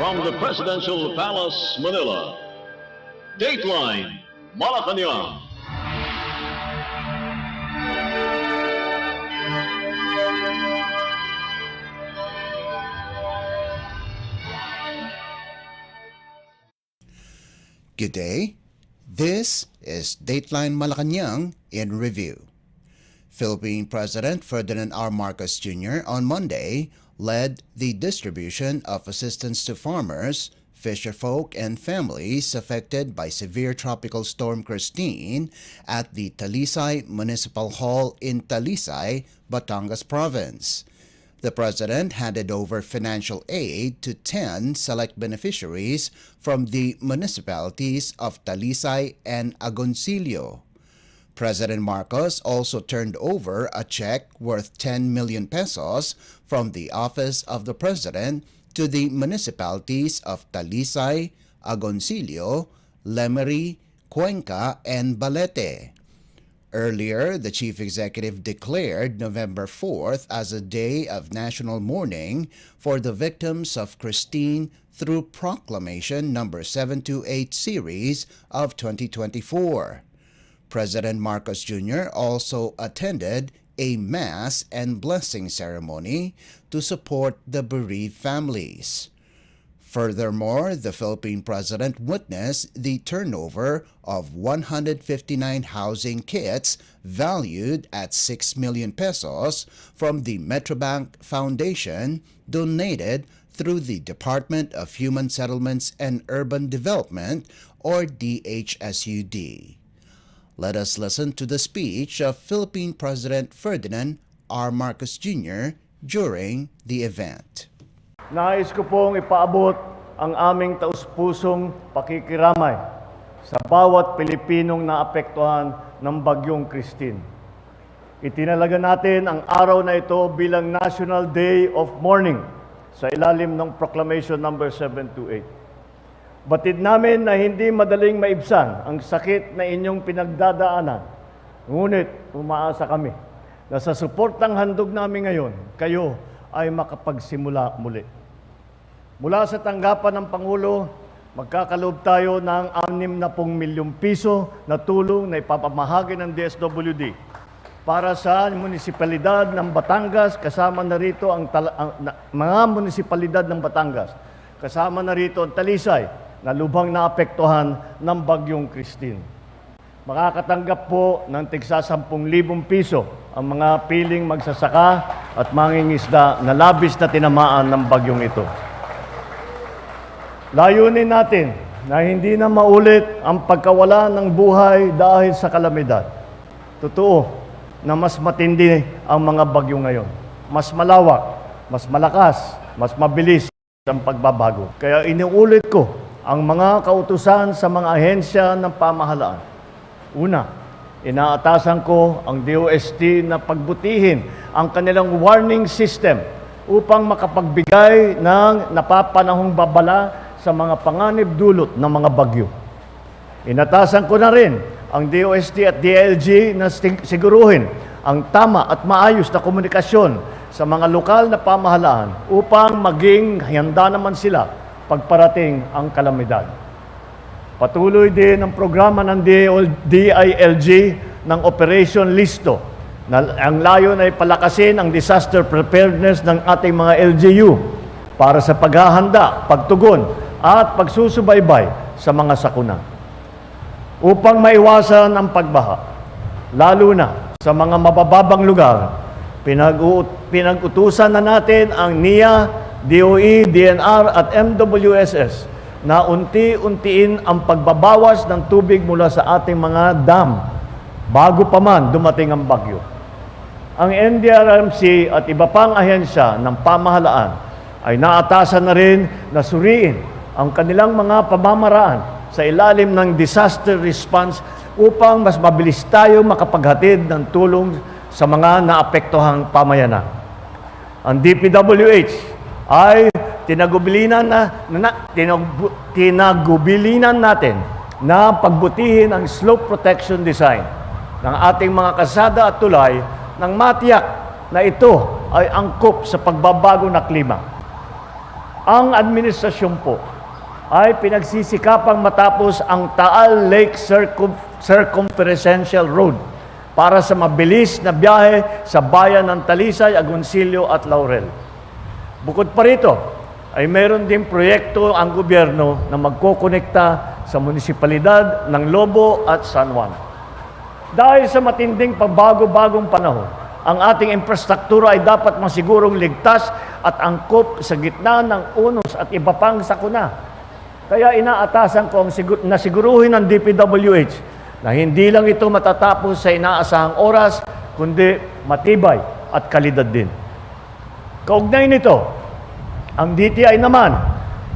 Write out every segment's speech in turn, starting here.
From the Presidential Palace, Manila, Dateline Malacañang. Good day. This is Dateline Malacañang in review. Philippine President Ferdinand R. Marcos Jr. on Monday led the distribution of assistance to farmers, fisherfolk, and families affected by severe tropical storm Christine at the Talisay Municipal Hall in Talisay, Batangas Province. The President handed over financial aid to 10 select beneficiaries from the municipalities of Talisay and Agoncillo. President Marcos also turned over a check worth 10 million pesos from the Office of the President to the municipalities of Talisay, Agoncillo, Lemery, Cuenca, and Balete. Earlier, the Chief Executive declared November 4th as a day of national mourning for the victims of Christine through Proclamation No. 728 series of 2024. President Marcos Jr. also attended a mass and blessing ceremony to support the bereaved families. Furthermore, the Philippine President witnessed the turnover of 159 housing kits valued at 6 million pesos from the Metrobank Foundation donated through the Department of Human Settlements and Urban Development, or DHSUD. Let us listen to the speech of Philippine President Ferdinand R. Marcos Jr. during the event. Nais ko pong ipaabot ang aming taus-pusong pakikiramay sa bawat Pilipinong naapektuhan ng Bagyong Christine. Itinalaga natin ang araw na ito bilang National Day of Mourning sa ilalim ng Proclamation No. 728. Batid namin na hindi madaling maibsan ang sakit na inyong pinagdadaanan. Ngunit umaasa kami na sa suportang handog namin ngayon, kayo ay makapagsimula muli. Mula sa tanggapan ng Pangulo, magkakaloob tayo ng 60 milyong piso na tulong na ipapamahagi ng DSWD para sa munisipalidad ng Batangas, kasama na rito ang mga munisipalidad ng Batangas, kasama na rito ang Talisay, na lubhang naapektuhan ng Bagyong Christine. Makakatanggap po ng tigsa 10,000 piso ang mga piling magsasaka at mangingisda na labis na tinamaan ng bagyong ito. Layunin natin na hindi na maulit ang pagkawala ng buhay dahil sa kalamidad. Totoo na mas matindi ang mga bagyo ngayon. Mas malawak, mas malakas, mas mabilis ang pagbabago. Kaya iniulit ko ang mga kautusan sa mga ahensya ng pamahalaan. Una, inaatasan ko ang DOST na pagbutihin ang kanilang warning system upang makapagbigay ng napapanahong babala sa mga panganib dulot ng mga bagyo. Inatasan ko na rin ang DOST at DLG na siguruhin ang tama at maayos na komunikasyon sa mga lokal na pamahalaan upang maging handa naman sila pagparating ang kalamidad. Patuloy din ang programa ng DILG ng Operation Listo na ang layon ay palakasin ang disaster preparedness ng ating mga LGU para sa paghahanda, pagtugon at pagsusubaybay sa mga sakuna. Upang maiwasan ang pagbaha, lalo na sa mga mabababang lugar, pinag-utusan na natin ang NIA, DOE, DNR at MWSS na unti-untiin ang pagbabawas ng tubig mula sa ating mga dam bago pa man dumating ang bagyo. Ang NDRRMC at iba pang ahensya ng pamahalaan ay naatasan na rin na suriin ang kanilang mga pamamaraan sa ilalim ng disaster response upang mas mabilis tayo makapaghatid ng tulong sa mga naapektuhang pamayanan. Ang DPWH ay tinagubilinan natin na pagbutihin ang slope protection design ng ating mga kalsada at tulay nang matiyak na ito ay angkop sa pagbabago na klima. Ang administrasyon po ay pinagsisikapang matapos ang Taal Lake Circumferential Road para sa mabilis na biyahe sa bayan ng Talisay, Agoncillo at Laurel. Bukod pa rito, ay mayroon din proyekto ang gobyerno na magkokonekta sa munisipalidad ng Lobo at San Juan. Dahil sa matinding pagbago-bagong panahon, ang ating infrastruktura ay dapat masigurong ligtas at angkop sa gitna ng unos at iba pang sakuna. Kaya inaatasan ko na siguruhin ng DPWH na hindi lang ito matatapos sa inaasahang oras, kundi matibay at kalidad din. Kaugnay nito, ang DTI naman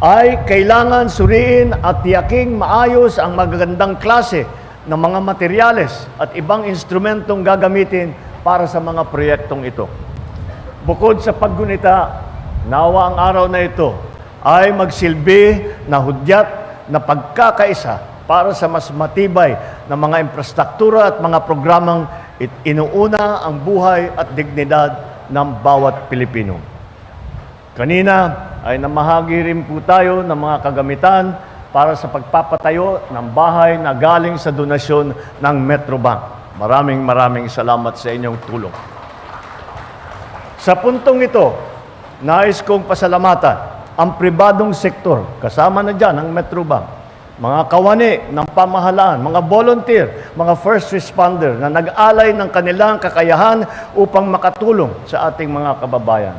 ay kailangan suriin at tiyaking maayos ang magagandang klase ng mga materyales at ibang instrumentong gagamitin para sa mga proyektong ito. Bukod sa paggunita, nawa ang araw na ito ay magsilbi na hudyat na pagkakaisa para sa mas matibay na mga infrastruktura at mga programang inuuna ang buhay at dignidad ng bawat Pilipino. Kanina ay namahagi rin po tayo ng mga kagamitan para sa pagpapatayo ng bahay na galing sa donasyon ng Metrobank. Maraming salamat sa inyong tulong. Sa puntong ito, nais kong pasalamatan ang pribadong sektor, kasama na dyan ang Metrobank, mga kawani ng pamahalaan, mga volunteer, mga first responder na nag-alay ng kanilang kakayahan upang makatulong sa ating mga kababayan.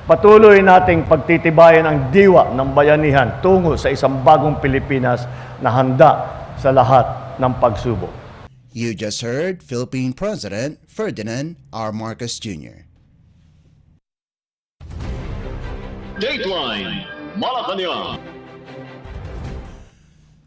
Patuloy nating pagtitibayan ang diwa ng bayanihan tungo sa isang bagong Pilipinas na handa sa lahat ng pagsubok. You just heard Philippine President Ferdinand R. Marcos Jr. Dateline Malacañang.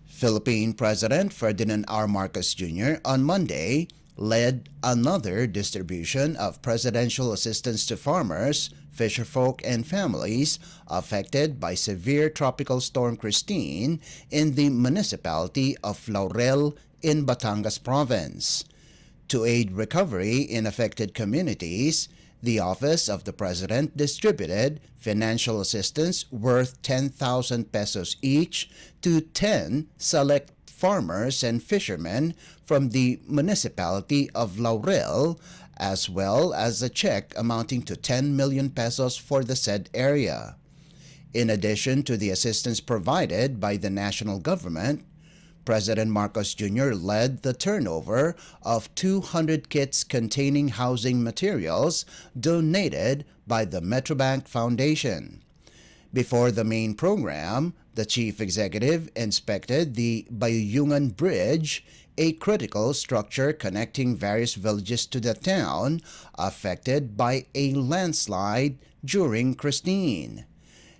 Philippine President Ferdinand R. Marcos Jr. on Monday led another distribution of presidential assistance to farmers, fisherfolk, and families affected by severe tropical storm Christine in the municipality of Laurel in Batangas Province. To aid recovery in affected communities, the Office of the President distributed financial assistance worth 10,000 pesos each to 10 select farmers and fishermen from the municipality of Laurel, as well as a check amounting to 10 million pesos for the said area. In addition to the assistance provided by the national government, President Marcos Jr. led the turnover of 200 kits containing housing materials donated by the Metrobank Foundation. Before the main program, the chief executive inspected the Bayuyungan Bridge, a critical structure connecting various villages to the town affected by a landslide during Christine.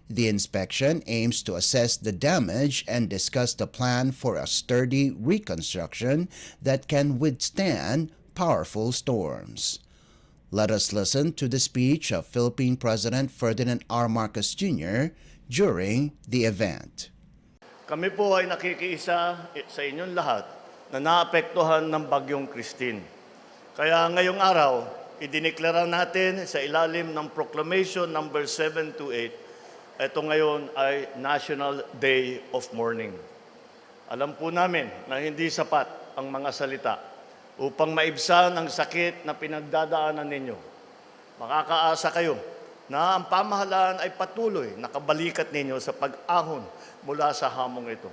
The inspection aims to assess the damage and discuss the plan for a sturdy reconstruction that can withstand powerful storms. Let us listen to the speech of Philippine President Ferdinand R. Marcos Jr. during the event. Kami po ay nakikiisa sa inyong lahat na naapektuhan ng bagyong Christine. Kaya ngayong araw, idineklara natin sa ilalim ng Proclamation number 728, ito ngayon ay National Day of Mourning. Alam po namin na hindi sapat ang mga salita upang maibsan ang sakit na pinagdadaanan ninyo. Makakaasa kayo na ang pamahalaan ay patuloy na kabalikat ninyo sa pag-ahon mula sa hamong ito.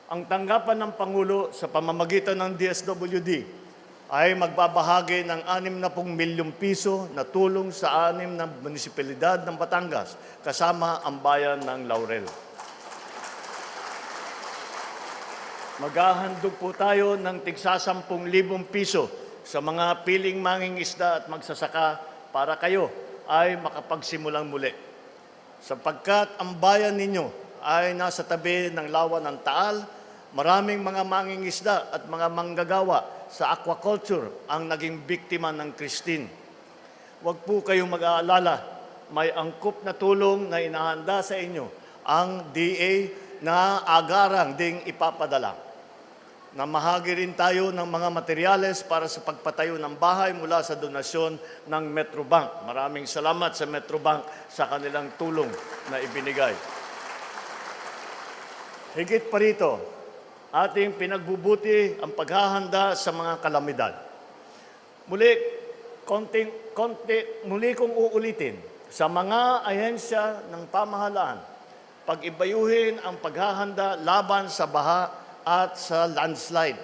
Ang tanggapan ng Pangulo sa pamamagitan ng DSWD ay magbabahagi ng 60 milyong piso na tulong sa 6 na munisipalidad ng Batangas kasama ang bayan ng Laurel. Maghahandog po tayo ng tigsa 10,000 piso sa mga piling mangingisda at magsasaka para kayo ay makapagsimulang muli. Sapagkat ang bayan ninyo ay nasa tabi ng lawa ng Taal, maraming mga mangingisda at mga manggagawa sa aquaculture ang naging biktima ng Christine. Huwag po kayong mag-aalala, may angkop na tulong na inahanda sa inyo ang DA na agarang ding ipapadala. Namahagi rin tayo ng mga materyales para sa pagpatayo ng bahay mula sa donasyon ng Metrobank. Maraming salamat sa Metrobank sa kanilang tulong na ibinigay. Higit pa rito, ating pinagbubuti ang paghahanda sa mga kalamidad. Muli kong uulitin, sa mga ahensya ng pamahalaan, pag-ibayuhin ang paghahanda laban sa baha at sa landslide.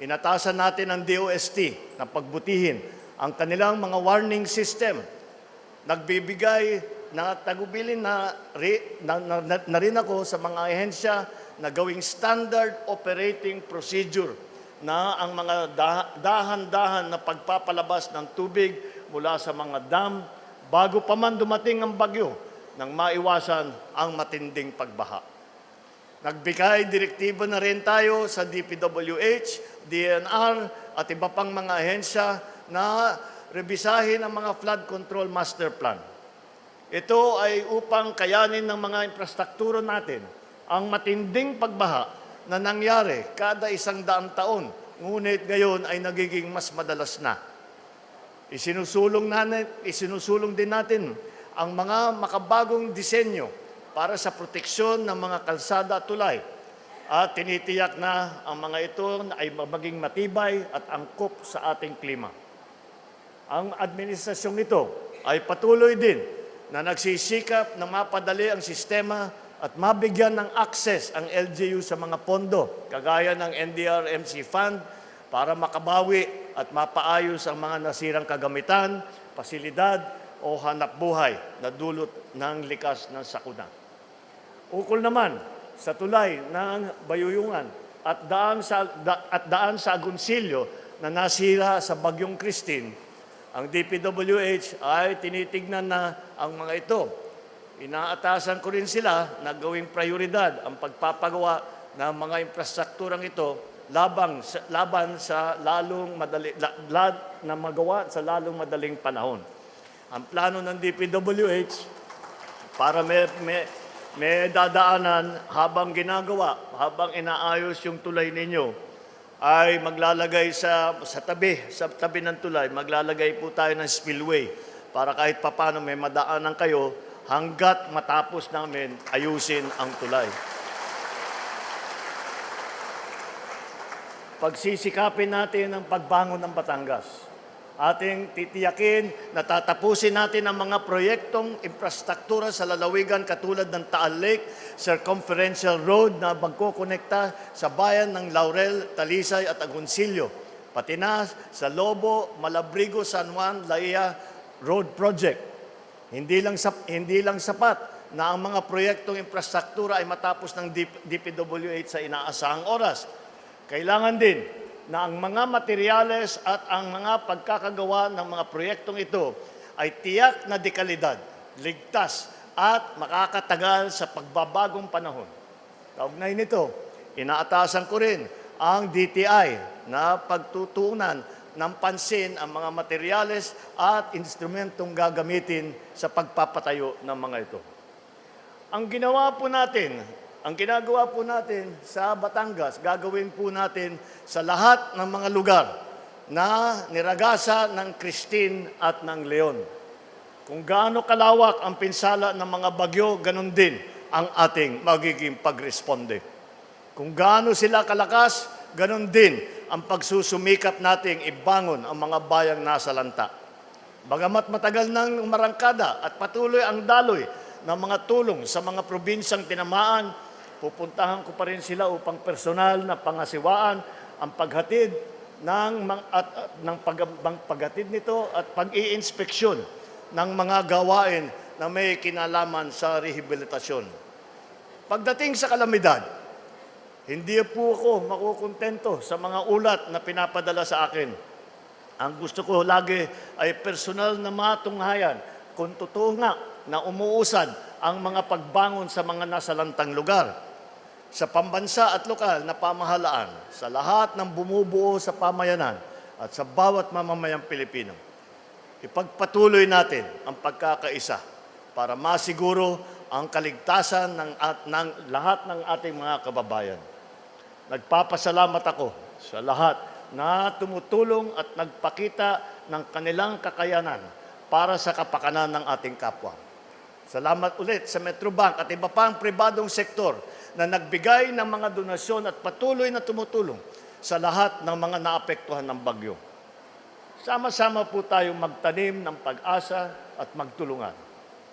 Inatasan natin ang DOST na pagbutihin ang kanilang mga warning system. Nagbibigay na tagubilin na rin ako sa mga ahensya na gawing standard operating procedure na ang mga dahan-dahan na pagpapalabas ng tubig mula sa mga dam bago pa man dumating ang bagyo nang maiwasan ang matinding pagbaha. Nagbigay direktiba na rin tayo sa DPWH, DNR at iba pang mga ahensya na rebisahin ang mga flood control master plan. Ito ay upang kayanin ng mga infrastruktura natin ang matinding pagbaha na nangyari kada 100 taon, ngunit ngayon ay nagiging mas madalas na. Isinusulong din natin ang mga makabagong disenyo para sa proteksyon ng mga kalsada at tulay. At tinitiyak na ang mga ito ay maging matibay at angkop sa ating klima. Ang administrasyong ito ay patuloy din na nagsisikap na mapadali ang sistema at mabigyan ng access ang LGU sa mga pondo, kagaya ng NDRMC Fund, para makabawi at mapaayos ang mga nasirang kagamitan, pasilidad o hanapbuhay na dulot ng likas ng sakuna. Ukol naman sa tulay ng Bayuyungan at daan sa Agoncillo na nasira sa Bagyong Christine, ang DPWH ay tinitignan na ang mga ito. Inaatasan ko rin sila na gawing prioridad ang pagpapagawa ng mga infrastrukturang ito laban sa magawa sa lalong madaling panahon. Ang plano ng DPWH para may dadaanan habang habang inaayos yung tulay ninyo, ay maglalagay sa tabi ng tulay, maglalagay po tayo ng spillway para kahit papano may madaanan kayo hanggat matapos namin ayusin ang tulay. Pagsisikapin natin ang pagbangon ng Batangas. Ating titiyakin na tatapusin natin ang mga proyektong infrastruktura sa lalawigan katulad ng Taal Lake Circumferential Road na magkokonekta sa bayan ng Laurel, Talisay at Agoncillo, pati na sa Lobo, Malabrigo, San Juan, Laia Road Project. Hindi lang sapat na ang mga proyektong infrastruktura ay matapos ng DPWH sa inaasahang oras. Kailangan din na ang mga materyales at ang mga pagkakagawa ng mga proyektong ito ay tiyak na dekalidad, ligtas at makakatagal sa pagbabagong panahon. Kaugnay nito, inaatasan ko rin ang DTI na pagtutuunan ng pansin ang mga materyales at instrumentong gagamitin sa pagpapatayo ng mga ito. Ang ginagawa po natin sa Batangas, gagawin po natin sa lahat ng mga lugar na niragasa ng Christine at ng Leon. Kung gaano kalawak ang pinsala ng mga bagyo, ganun din ang ating magiging pagresponde. Kung gaano sila kalakas, ganun din ang pagsusumikap nating ibangon ang mga bayang nasa lanta. Bagamat matagal nang umarangkada at patuloy ang daloy ng mga tulong sa mga probinsyang tinamaan, pupuntahan ko pa rin sila upang personal na pangasiwaan ang paghatid paghatid nito at pag-iinspeksyon ng mga gawain na may kinalaman sa rehabilitasyon. Pagdating sa kalamidad, hindi po ako makukontento sa mga ulat na pinapadala sa akin. Ang gusto ko lagi ay personal na matunghayan kung totoo nga na umuusad ang mga pagbangon sa mga nasalantang lugar. Sa pambansa at lokal na pamahalaan, sa lahat ng bumubuo sa pamayanan at sa bawat mamamayang Pilipino. Ipagpatuloy natin ang pagkakaisa para masiguro ang kaligtasan ng lahat ng ating mga kababayan. Nagpapasalamat ako sa lahat na tumutulong at nagpakita ng kanilang kakayanan para sa kapakanan ng ating kapwa. Salamat ulit sa Metrobank at iba pang pribadong sektor na nagbigay ng mga donasyon at patuloy na tumutulong sa lahat ng mga naapektuhan ng bagyo. Sama-sama po tayong magtanim ng pag-asa at magtulungan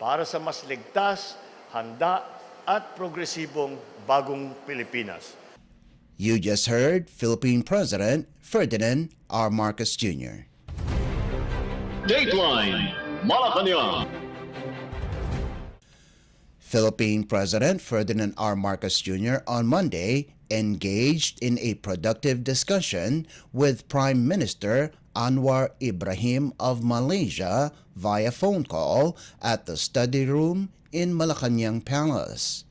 para sa mas ligtas, handa at progresibong bagong Pilipinas. You just heard Philippine President Ferdinand R. Marcos Jr. Dateline Malacañang. Philippine President Ferdinand R. Marcos Jr. on Monday engaged in a productive discussion with Prime Minister Anwar Ibrahim of Malaysia via phone call at the study room in Malacañang Palace.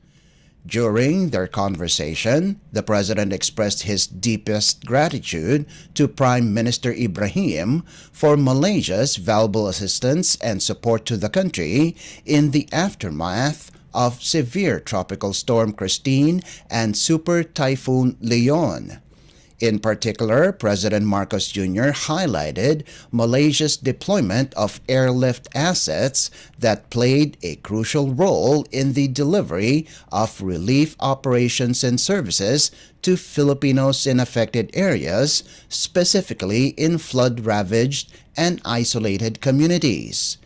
During their conversation, the President expressed his deepest gratitude to Prime Minister Ibrahim for Malaysia's valuable assistance and support to the country in the aftermath of severe tropical storm Christine and super typhoon Leon. In particular, President Marcos Jr. highlighted Malaysia's deployment of airlift assets that played a crucial role in the delivery of relief operations and services to Filipinos in affected areas, specifically in flood-ravaged and isolated communities.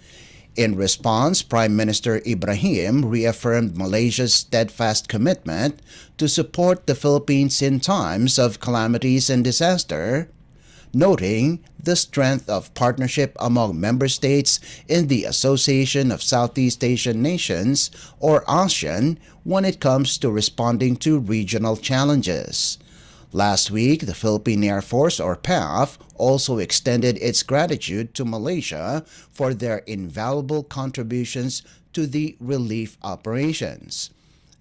In response, Prime Minister Ibrahim reaffirmed Malaysia's steadfast commitment to support the Philippines in times of calamities and disaster, noting the strength of partnership among member states in the Association of Southeast Asian Nations, or ASEAN, when it comes to responding to regional challenges. Last week, the Philippine Air Force, or PAF, also extended its gratitude to Malaysia for their invaluable contributions to the relief operations.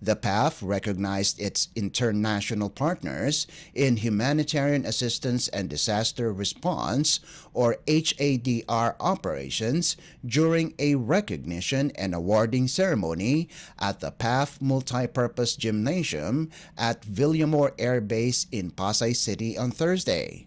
The PAF recognized its international partners in humanitarian assistance and disaster response, or HADR operations, during a recognition and awarding ceremony at the PAF Multipurpose Gymnasium at Villamor Air Base in Pasay City on Thursday.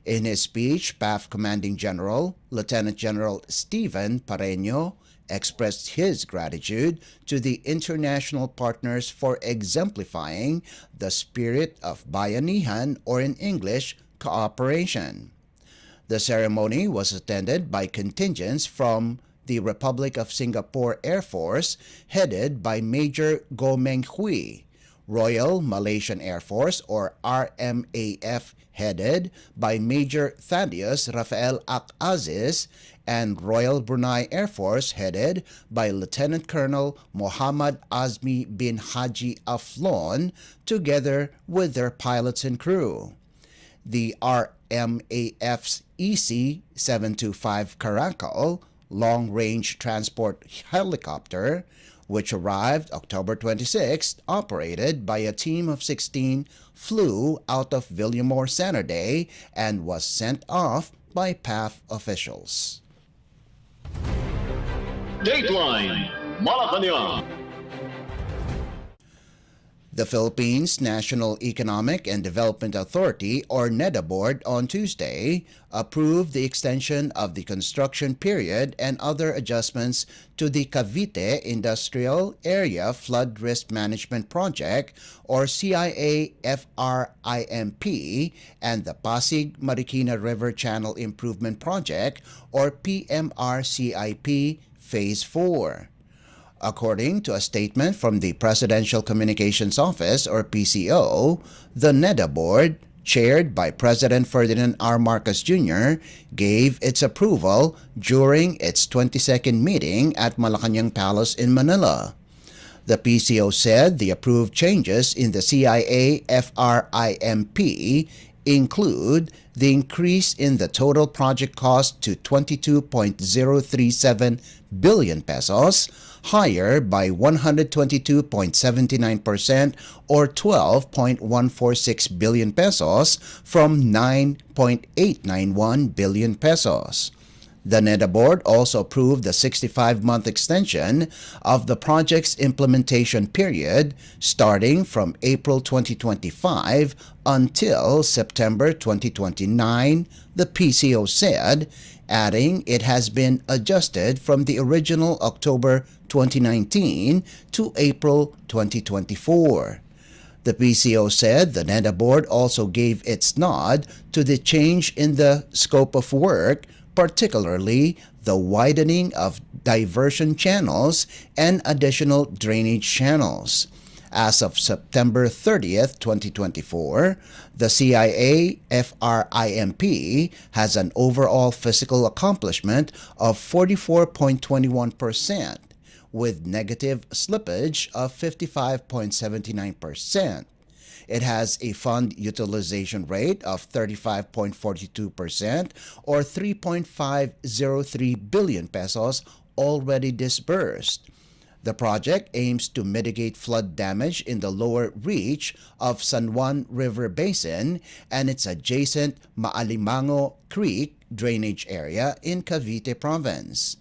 In his speech, PAF Commanding General, Lieutenant General Stephen Pareño, expressed his gratitude to the international partners for exemplifying the spirit of bayanihan, or in English, cooperation. The ceremony was attended by contingents from the Republic of Singapore Air Force headed by Major Gomeng Hui, Royal Malaysian Air Force, or RMAF, headed by Major Thaddeus Rafael Ak Aziz, and Royal Brunei Air Force, headed by Lieutenant Colonel Muhammad Azmi bin Haji Aflon, together with their pilots and crew. The RMAF's EC-725 Caracal long-range transport helicopter, which arrived October 26th, operated by a team of 16, flew out of Villamor Saturday and was sent off by PAF officials. Dateline Malacañang. The Philippines National Economic and Development Authority, or NEDA Board, on Tuesday approved the extension of the construction period and other adjustments to the Cavite Industrial Area Flood Risk Management Project, or CIA-FRIMP, and the Pasig Marikina River Channel Improvement Project, or PMRCIP, Phase 4. According to a statement from the Presidential Communications Office, or PCO, the NEDA Board, chaired by President Ferdinand R. Marcos Jr., gave its approval during its 22nd meeting at Malacañang Palace in Manila. The PCO said the approved changes in the CIA-FRIMP include the increase in the total project cost to 22.037 billion pesos, higher by 122.79%, or 12.146 billion pesos from 9.891 billion pesos. The NEDA board also approved the 65-month extension of the project's implementation period starting from April 2025 until September 2029, the PCO said, adding it has been adjusted from the original October 2019 to April 2024. The PCO said the NEDA board also gave its nod to the change in the scope of work, particularly the widening of diversion channels and additional drainage channels. As of September 30th, 2024, the CIA FRIMP has an overall physical accomplishment of 44.21%, with negative slippage of 55.79%. It has a fund utilization rate of 35.42% or 3.503 billion pesos already disbursed. The project aims to mitigate flood damage in the lower reach of San Juan River Basin and its adjacent Maalimango Creek drainage area in Cavite Province.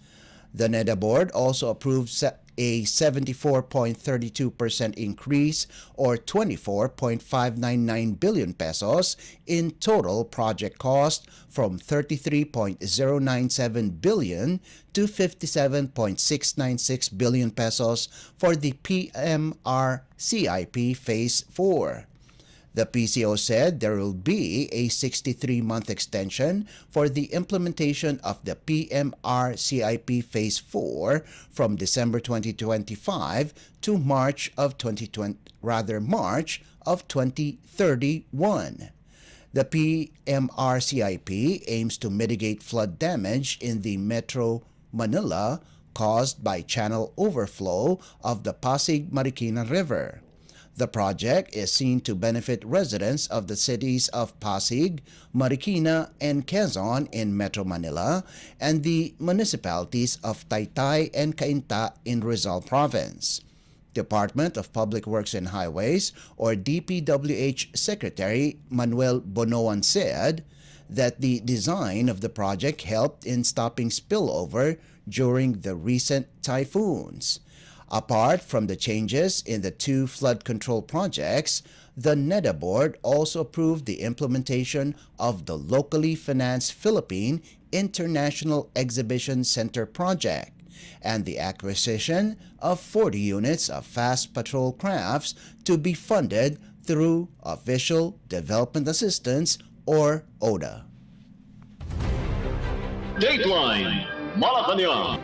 The NEDA board also approved a 74.32% increase or 24.599 billion pesos in total project cost from 33.097 billion to 57.696 billion pesos for the PMR-CIP Phase 4. The PCO said there will be a 63-month extension for the implementation of the PMR-CIP Phase 4 from December 2025 to March of 2031. The PMR-CIP aims to mitigate flood damage in the Metro Manila caused by channel overflow of the Pasig-Marikina River. The project is seen to benefit residents of the cities of Pasig, Marikina, and Quezon in Metro Manila and the municipalities of Taytay and Cainta in Rizal Province. Department of Public Works and Highways, or DPWH Secretary Manuel Bonoan said that the design of the project helped in stopping spillover during the recent typhoons. Apart from the changes in the two flood control projects, the NEDA board also approved the implementation of the locally financed Philippine International Exhibition Center project and the acquisition of 40 units of fast patrol crafts to be funded through Official Development Assistance or ODA. Dateline Malacañang.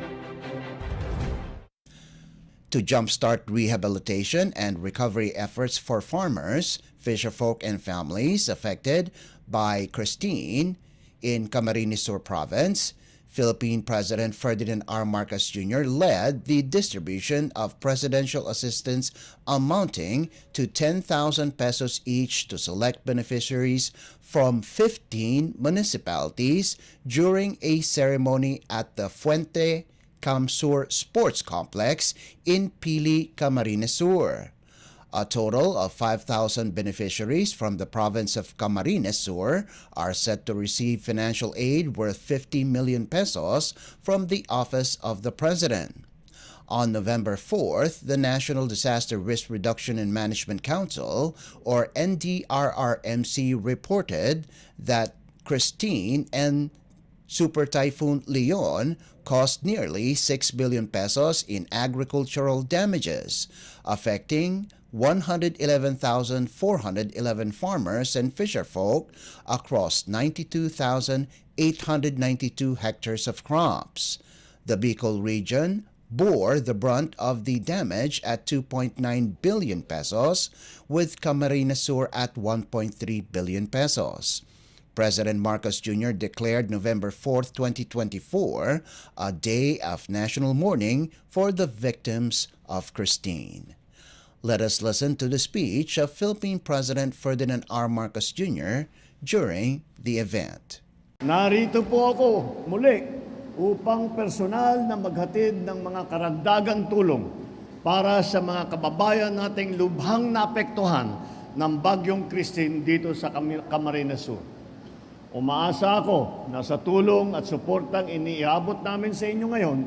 To jumpstart rehabilitation and recovery efforts for farmers, fisherfolk, and families affected by Christine in Camarines Sur Province, Philippine President Ferdinand R. Marcos Jr. led the distribution of presidential assistance amounting to 10,000 pesos each to select beneficiaries from 15 municipalities during a ceremony at the Fuente Camsur Sports Complex in Pili, Camarines Sur. A total of 5,000 beneficiaries from the province of Camarines Sur are set to receive financial aid worth 50 million pesos from the Office of the President. On November 4th, the National Disaster Risk Reduction and Management Council, or NDRRMC, reported that Christine and Super Typhoon Leon cost nearly 6 billion pesos in agricultural damages, affecting 111,411 farmers and fisherfolk across 92,892 hectares of crops. The Bicol region bore the brunt of the damage at 2.9 billion pesos, with Camarines Sur at 1.3 billion pesos. President Marcos Jr. declared November 4, 2024, a day of national mourning for the victims of Christine. Let us listen to the speech of Philippine President Ferdinand R. Marcos Jr. during the event. Narito po ako muli upang personal na maghatid ng mga karagdagang tulong para sa mga kababayan nating lubhang naapektuhan ng Bagyong Christine dito sa Camarines Sur. Umaasa ako na sa tulong at suportang iniabot namin sa inyo ngayon,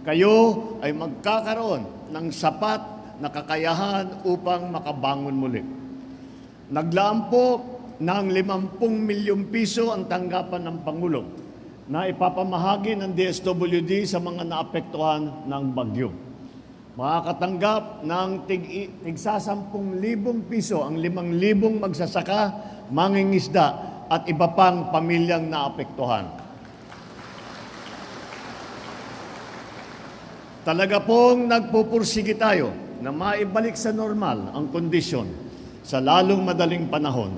kayo ay magkakaroon ng sapat na kakayahan upang makabangon muli. Naglaan po ng 50 milyong piso ang tanggapan ng Pangulo na ipapamahagi ng DSWD sa mga naapektuhan ng bagyo. Makakatanggap ng tigsa 10,000 piso ang 5,000 magsasaka, mangingisda at iba pang pamilyang naapektuhan. Talaga pong nagpupursige tayo na maibalik sa normal ang kondisyon sa lalong madaling panahon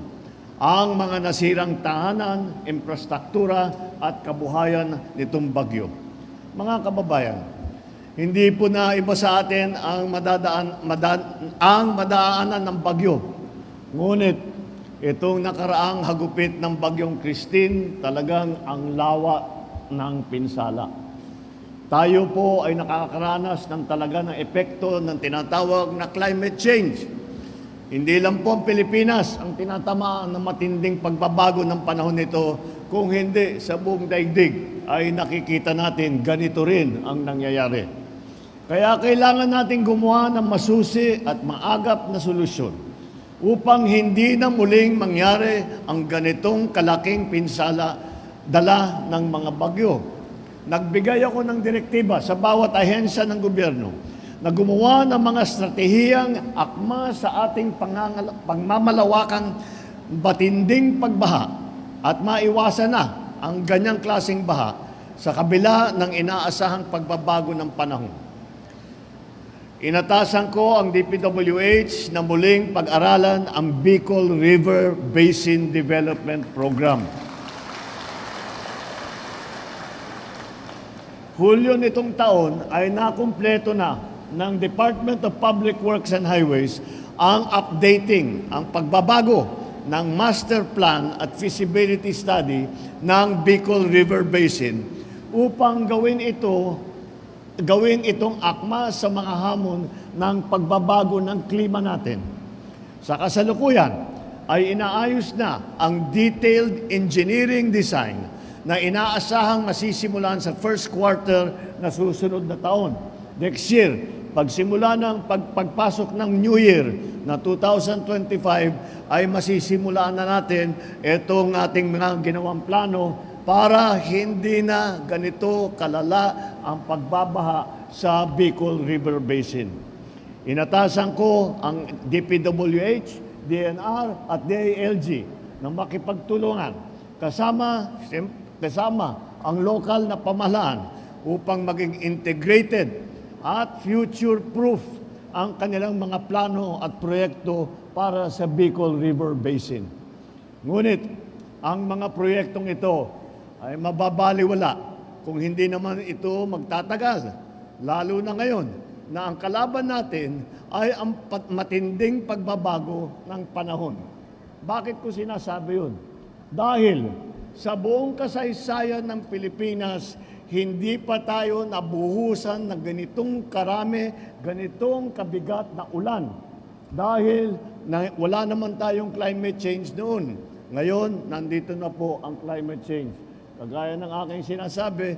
ang mga nasirang tahanan, infrastruktura at kabuhayan nitong bagyo. Mga kababayan, hindi po na iba sa atin ang madaanan ng bagyo. Ngunit itong nakaraang hagupit ng bagyong Christine, talagang ang lawa ng pinsala. Tayo po ay nakakaranas ng talaga ng epekto ng tinatawag na climate change. Hindi lang po ang Pilipinas ang tinatamaan ng matinding pagbabago ng panahon nito, kung hindi sa buong daigdig ay nakikita natin ganito rin ang nangyayari. Kaya kailangan natin gumawa ng masusi at maagap na solusyon upang hindi na muling mangyari ang ganitong kalaking pinsala dala ng mga bagyo. Nagbigay ako ng direktiba sa bawat ahensya ng gobyerno na gumawa ng mga estratehiyang akma sa ating pangmamalawakang batinding pagbaha at maiwasan na ang ganyang klaseng baha sa kabila ng inaasahang pagbabago ng panahon. Inatasan ko ang DPWH na muling pag-aralan ang Bicol River Basin Development Program. Hulyo nitong taon ay nakumpleto na ng Department of Public Works and Highways ang updating, ang pagbabago ng Master Plan at Feasibility Study ng Bicol River Basin upang gawin itong akma sa mga hamon ng pagbabago ng klima natin. Sa kasalukuyan ay inaayos na ang detailed engineering design na inaasahang masisimulan sa first quarter na susunod na taon. Next year, pagsimula ng pagpasok ng New Year na 2025 ay masisimulaan na natin itong ating mga ginawang plano para hindi na ganito kalala ang pagbabaha sa Bicol River Basin. Inatasan ko ang DPWH, DNR at DILG na makipagtulungan kasama ang lokal na pamahalaan upang maging integrated at future-proof ang kanilang mga plano at proyekto para sa Bicol River Basin. Ngunit ang mga proyektong ito ay mababaliwala kung hindi naman ito magtatagal, lalo na ngayon na ang kalaban natin ay ang matinding pagbabago ng panahon. Bakit ko sinasabi yun? Dahil sa buong kasaysayan ng Pilipinas, hindi pa tayo nabuhusan ng ganitong karami, ganitong kabigat na ulan. Dahil wala naman tayong climate change noon. Ngayon, nandito na po ang climate change. Kagaya ng aking sinasabi,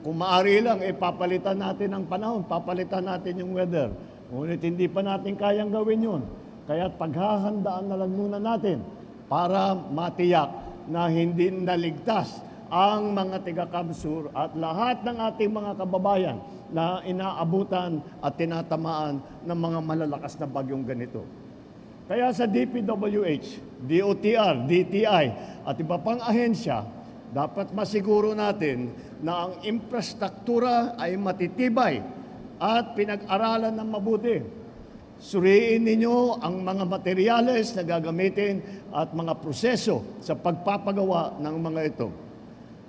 kung maaari lang, papalitan natin ang panahon, papalitan natin yung weather. Ngunit hindi pa natin kayang gawin yun. Kaya paghahandaan na lang muna natin para matiyak na hindi naligtas ang mga taga-Kamsur at lahat ng ating mga kababayan na inaabutan at tinatamaan ng mga malalakas na bagyong ganito. Kaya sa DPWH, DOTR, DTI at iba pang ahensya, dapat masiguro natin na ang infrastruktura ay matitibay at pinag-aralan ng mabuti. Suriin ninyo ang mga materyales na gagamitin at mga proseso sa pagpapagawa ng mga ito.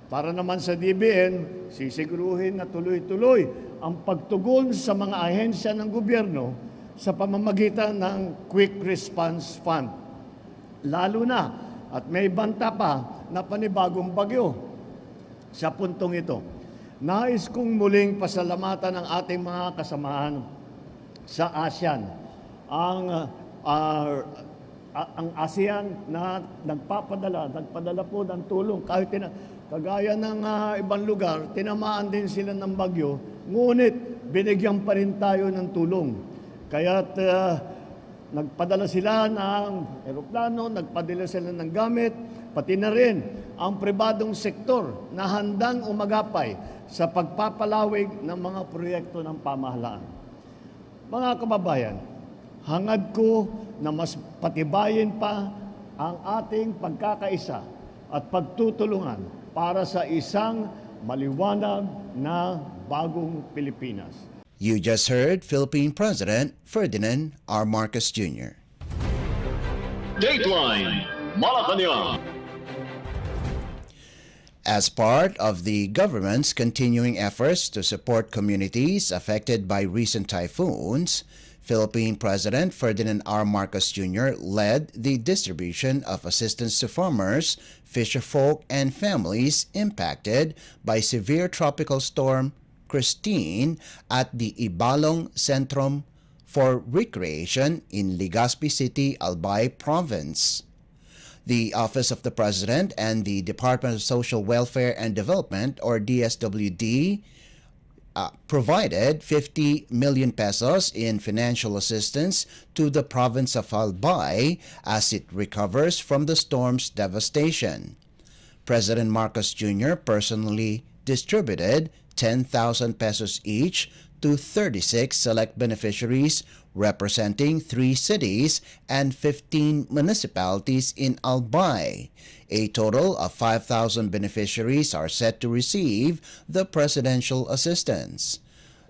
Para naman sa DBN, sisiguruhin na tuloy-tuloy ang pagtugon sa mga ahensya ng gobyerno sa pamamagitan ng Quick Response Fund. Lalo na at may banta pa na panibagong bagyo. Sa puntong ito, nais kong muling pasalamatan ang ating mga kasamahan sa ASEAN, ang ang ASEAN na nagpadala po ng tulong kahit kagaya ng ibang lugar, tinamaan din sila ng bagyo, ngunit binigyan pa rin tayo ng tulong. Kaya't nagpadala sila ng eroplano, nagpadala sila ng gamit, pati na rin ang pribadong sektor na handang umagapay sa pagpapalawig ng mga proyekto ng pamahalaan. Mga kababayan, hangad ko na mas patibayin pa ang ating pagkakaisa at pagtutulungan para sa isang maliwanag na bagong Pilipinas. You just heard Philippine President Ferdinand R. Marcos Jr. Dateline Malacañang. As part of the government's continuing efforts to support communities affected by recent typhoons, Philippine President Ferdinand R. Marcos Jr. led the distribution of assistance to farmers, fisherfolk, and families impacted by severe tropical storm Christine at the Ibalong Centrum for Recreation in Legazpi City, Albay Province. The Office of the President and the Department of Social Welfare and Development, or DSWD, provided 50 million pesos in financial assistance to the province of Albay as it recovers from the storm's devastation. President Marcos Jr. personally distributed 10,000 pesos each to 36 select beneficiaries representing 3 cities and 15 municipalities in Albay. A total of 5,000 beneficiaries are set to receive the presidential assistance.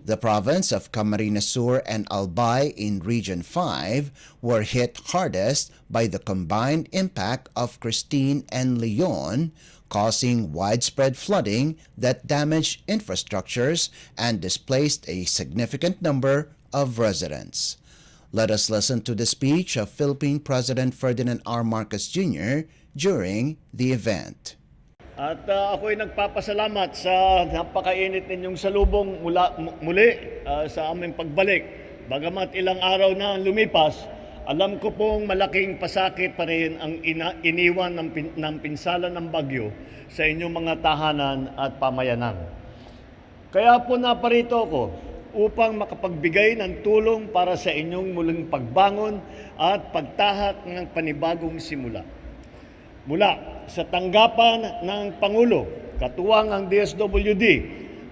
The province of Camarines Sur and Albay in Region 5 were hit hardest by the combined impact of Christine and Leon, causing widespread flooding that damaged infrastructures and displaced a significant number of residents. Let us listen to the speech of Philippine President Ferdinand R. Marcos Jr. during the event. At ako'y nagpapasalamat sa napakainit ninyong salubong muli sa aming pagbalik. Bagamat ilang araw na lumipas, alam ko pong malaking pasakit pa rin ang iniwan ng pinsala ng bagyo sa inyong mga tahanan at pamayanan. Kaya po naparito ako upang makapagbigay ng tulong para sa inyong muling pagbangon at pagtahak ng panibagong simula. Mula sa tanggapan ng Pangulo, katuwang ang DSWD,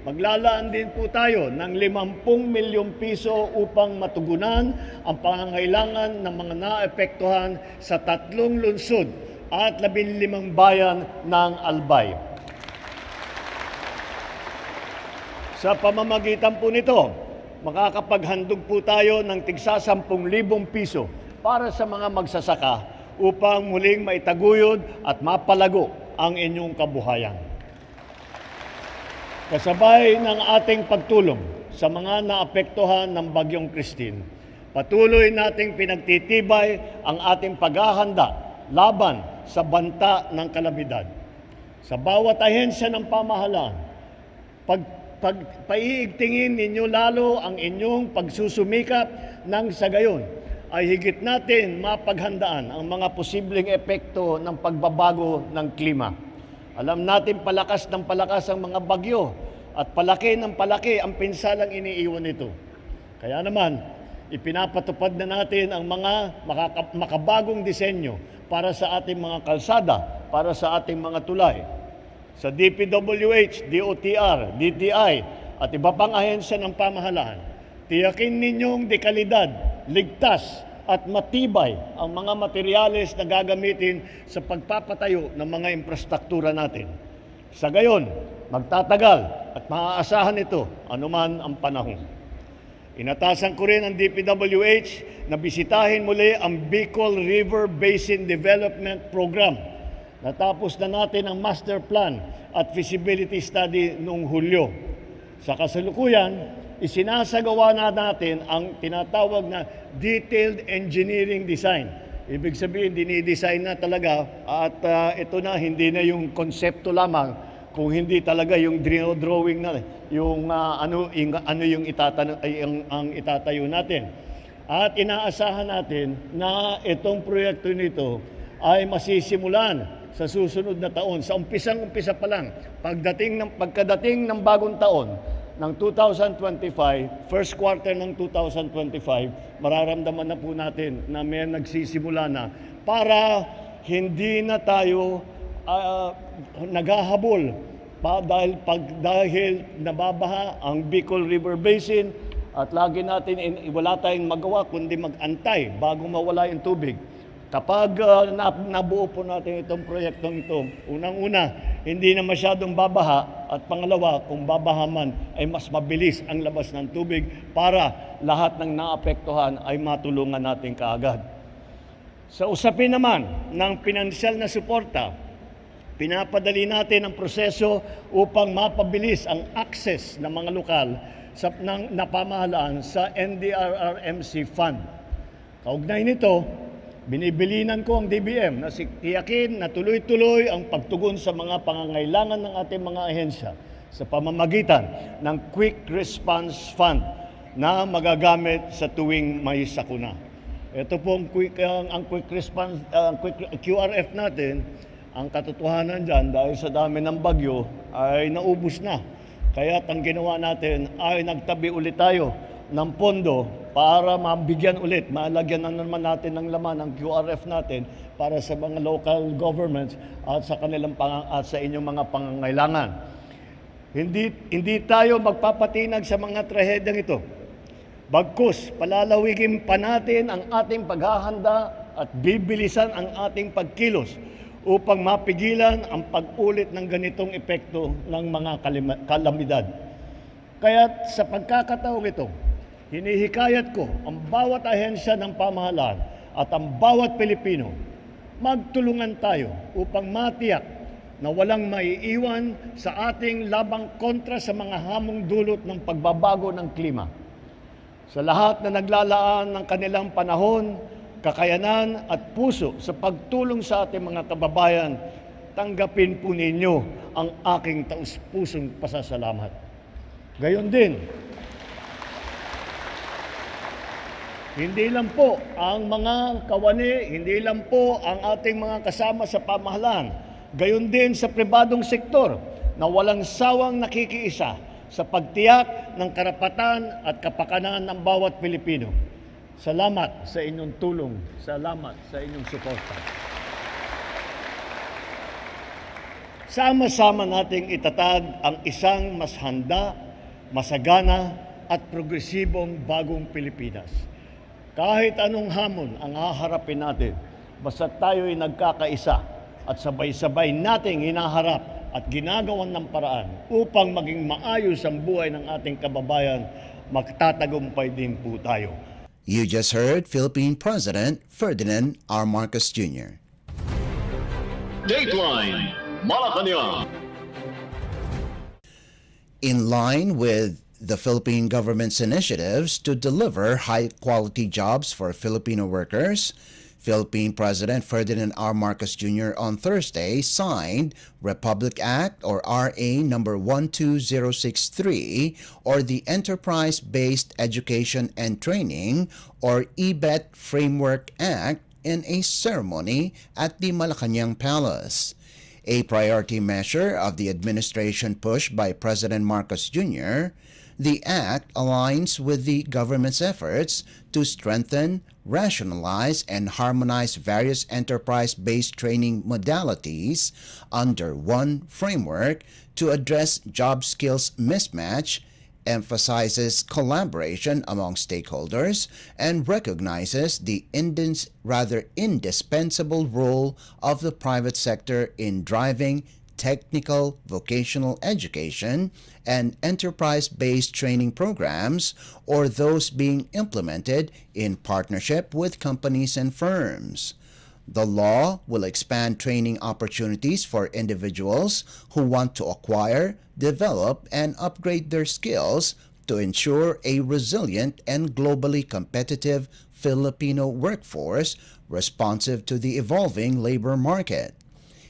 maglalaan din po tayo ng 50 milyong piso upang matugunan ang pangangailangan ng mga naapektuhan sa 3 lungsod at 15 bayan ng Albay. Sa pamamagitan po nito, makakapaghandog po tayo ng tigsa 10,000 piso para sa mga magsasaka upang muling maitaguyod at mapalago ang inyong kabuhayan. Kasabay ng ating pagtulong sa mga naapektuhan ng Bagyong Christine, patuloy nating pinagtitibay ang ating paghahanda laban sa banta ng kalamidad. Sa bawat ahensya ng pamahalaan, paiigtingin ninyo lalo ang inyong pagsusumikap nang sa gayon ay higit natin mapaghandaan ang mga posibleng epekto ng pagbabago ng klima. Alam natin palakas ng palakas ang mga bagyo at palaki ng palaki ang pinsalang iniiwan nito. Kaya naman, ipinapatupad na natin ang mga makabagong disenyo para sa ating mga kalsada, para sa ating mga tulay. Sa DPWH, DOTR, DTI at iba pang ahensya ng pamahalaan, tiyakin ninyong dekalidad, ligtas at matibay ang mga materyales na gagamitin sa pagpapatayo ng mga infrastruktura natin. Sa gayon, magtatagal at maaasahan ito anuman ang panahon. Inatasan ko rin ang DPWH na bisitahin muli ang Bicol River Basin Development Program. Natapos na natin ang master plan at feasibility study noong Hulyo. Sa kasalukuyan, isinasagawa na natin ang tinatawag na detailed engineering design. Ibig sabihin, dinidesign na talaga at ito na, hindi na yung konsepto lamang, kung hindi talaga yung drawing na yung ang itatayo natin. At inaasahan natin na itong proyekto nito ay masisimulan sa susunod na taon. Sa umpisang-umpisa pa lang, pagkadating ng bagong taon, ng 2025, first quarter ng 2025, mararamdaman na po natin na may nagsisimula na para hindi na tayo naghahabol dahil nababaha ang Bicol River Basin at lagi natin wala tayong magawa kundi mag-antay bago mawala yung tubig. Kapag nabuo po natin itong proyektong ito, unang-una, hindi na masyadong babaha at pangalawa, kung babaha man, ay mas mabilis ang labas ng tubig para lahat ng naapektuhan ay matulungan natin kaagad. Sa usapin naman ng pinansyal na suporta, pinapadali natin ang proseso upang mapabilis ang access ng mga lokal na pamahalaan sa NDRRMC Fund. Kaugnay nito, binibilinan ko ang DBM na tiyakin na tuloy-tuloy ang pagtugon sa mga pangangailangan ng ating mga ahensya sa pamamagitan ng Quick Response Fund na magagamit sa tuwing may sakuna. Ito po ang quick response, quick QRF natin. Ang katotohanan dyan, dahil sa dami ng bagyo, ay naubos na. Kaya ang ginawa natin ay nagtabi ulit tayo ng pondo para mabigyan ulit, malagyan na naman natin ng laman ang QRF natin para sa mga local governments at sa kanilang at sa inyong mga pangangailangan. Hindi tayo magpapatinag sa mga trahedyang ito. Bagkus, palalawigin pa natin ang ating paghahanda at bibilisan ang ating pagkilos upang mapigilan ang pag-ulit ng ganitong epekto ng mga kalamidad. Kaya sa pagkakataong ito, hinihikayat ko ang bawat ahensya ng pamahalaan at ang bawat Pilipino, magtulungan tayo upang matiyak na walang maiiwan sa ating labang kontra sa mga hamong dulot ng pagbabago ng klima. Sa lahat na naglalaan ng kanilang panahon, kakayanan at puso sa pagtulong sa ating mga kababayan, tanggapin po ninyo ang aking taus-pusong pasasalamat. Gayon din, hindi lang po ang mga kawani, hindi lang po ang ating mga kasama sa pamahalaan, gayon din sa pribadong sektor na walang sawang nakikiisa sa pagtiyak ng karapatan at kapakanan ng bawat Pilipino. Salamat sa inyong tulong, salamat sa inyong suporta. Sama-sama nating itatag ang isang mas handa, masagana at progresibong bagong Pilipinas. Kahit anong hamon ang haharapin natin, basta tayo ay nagkakaisa at sabay-sabay nating hinaharap at ginagawan ng paraan upang maging maayos ang buhay ng ating kababayan, magtatagumpay din po tayo. You just heard Philippine President Ferdinand R. Marcos Jr. Dateline Malacañang. In line with the Philippine government's initiatives to deliver high-quality jobs for Filipino workers, Philippine President Ferdinand R. Marcos Jr. on Thursday signed Republic Act or RA number 12063 or the Enterprise-Based Education and Training or EBET Framework Act in a ceremony at the Malacañang Palace. A priority measure of the administration push by President Marcos Jr., the act aligns with the government's efforts to strengthen, rationalize, and harmonize various enterprise-based training modalities under one framework to address job skills mismatch, emphasizes collaboration among stakeholders, and recognizes the indispensable role of the private sector in driving technical vocational education and enterprise-based training programs or those being implemented in partnership with companies and firms. The law will expand training opportunities for individuals who want to acquire, develop, and upgrade their skills to ensure a resilient and globally competitive Filipino workforce responsive to the evolving labor market.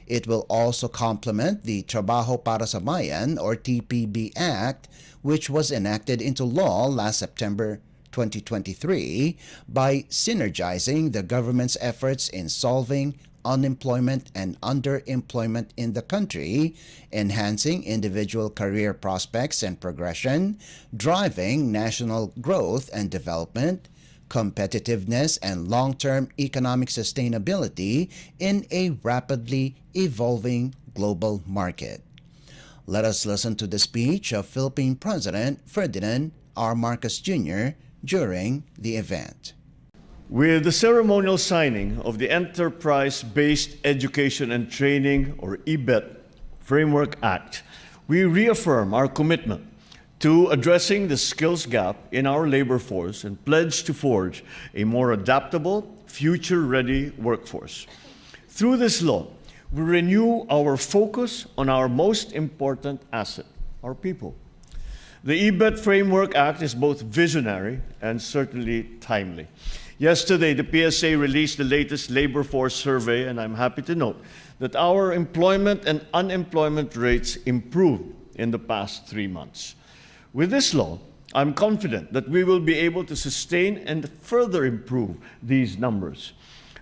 It will also complement the Trabajo para sa Bayan or TPB Act, which was enacted into law last September 2023 by synergizing the government's efforts in solving unemployment and underemployment in the country, enhancing individual career prospects and progression, driving national growth and development, competitiveness, and long-term economic sustainability in a rapidly evolving global market. Let us listen to the speech of Philippine President Ferdinand R. Marcos Jr. during the event. With the ceremonial signing of the Enterprise-Based Education and Training, or EBET, Framework Act, we reaffirm our commitment to addressing the skills gap in our labor force and pledge to forge a more adaptable, future-ready workforce. Through this law, we renew our focus on our most important asset, our people. The EBET Framework Act is both visionary and certainly timely. Yesterday, the PSA released the latest labor force survey, and I'm happy to note that our employment and unemployment rates improved in the past 3 months. With this law, I'm confident that we will be able to sustain and further improve these numbers.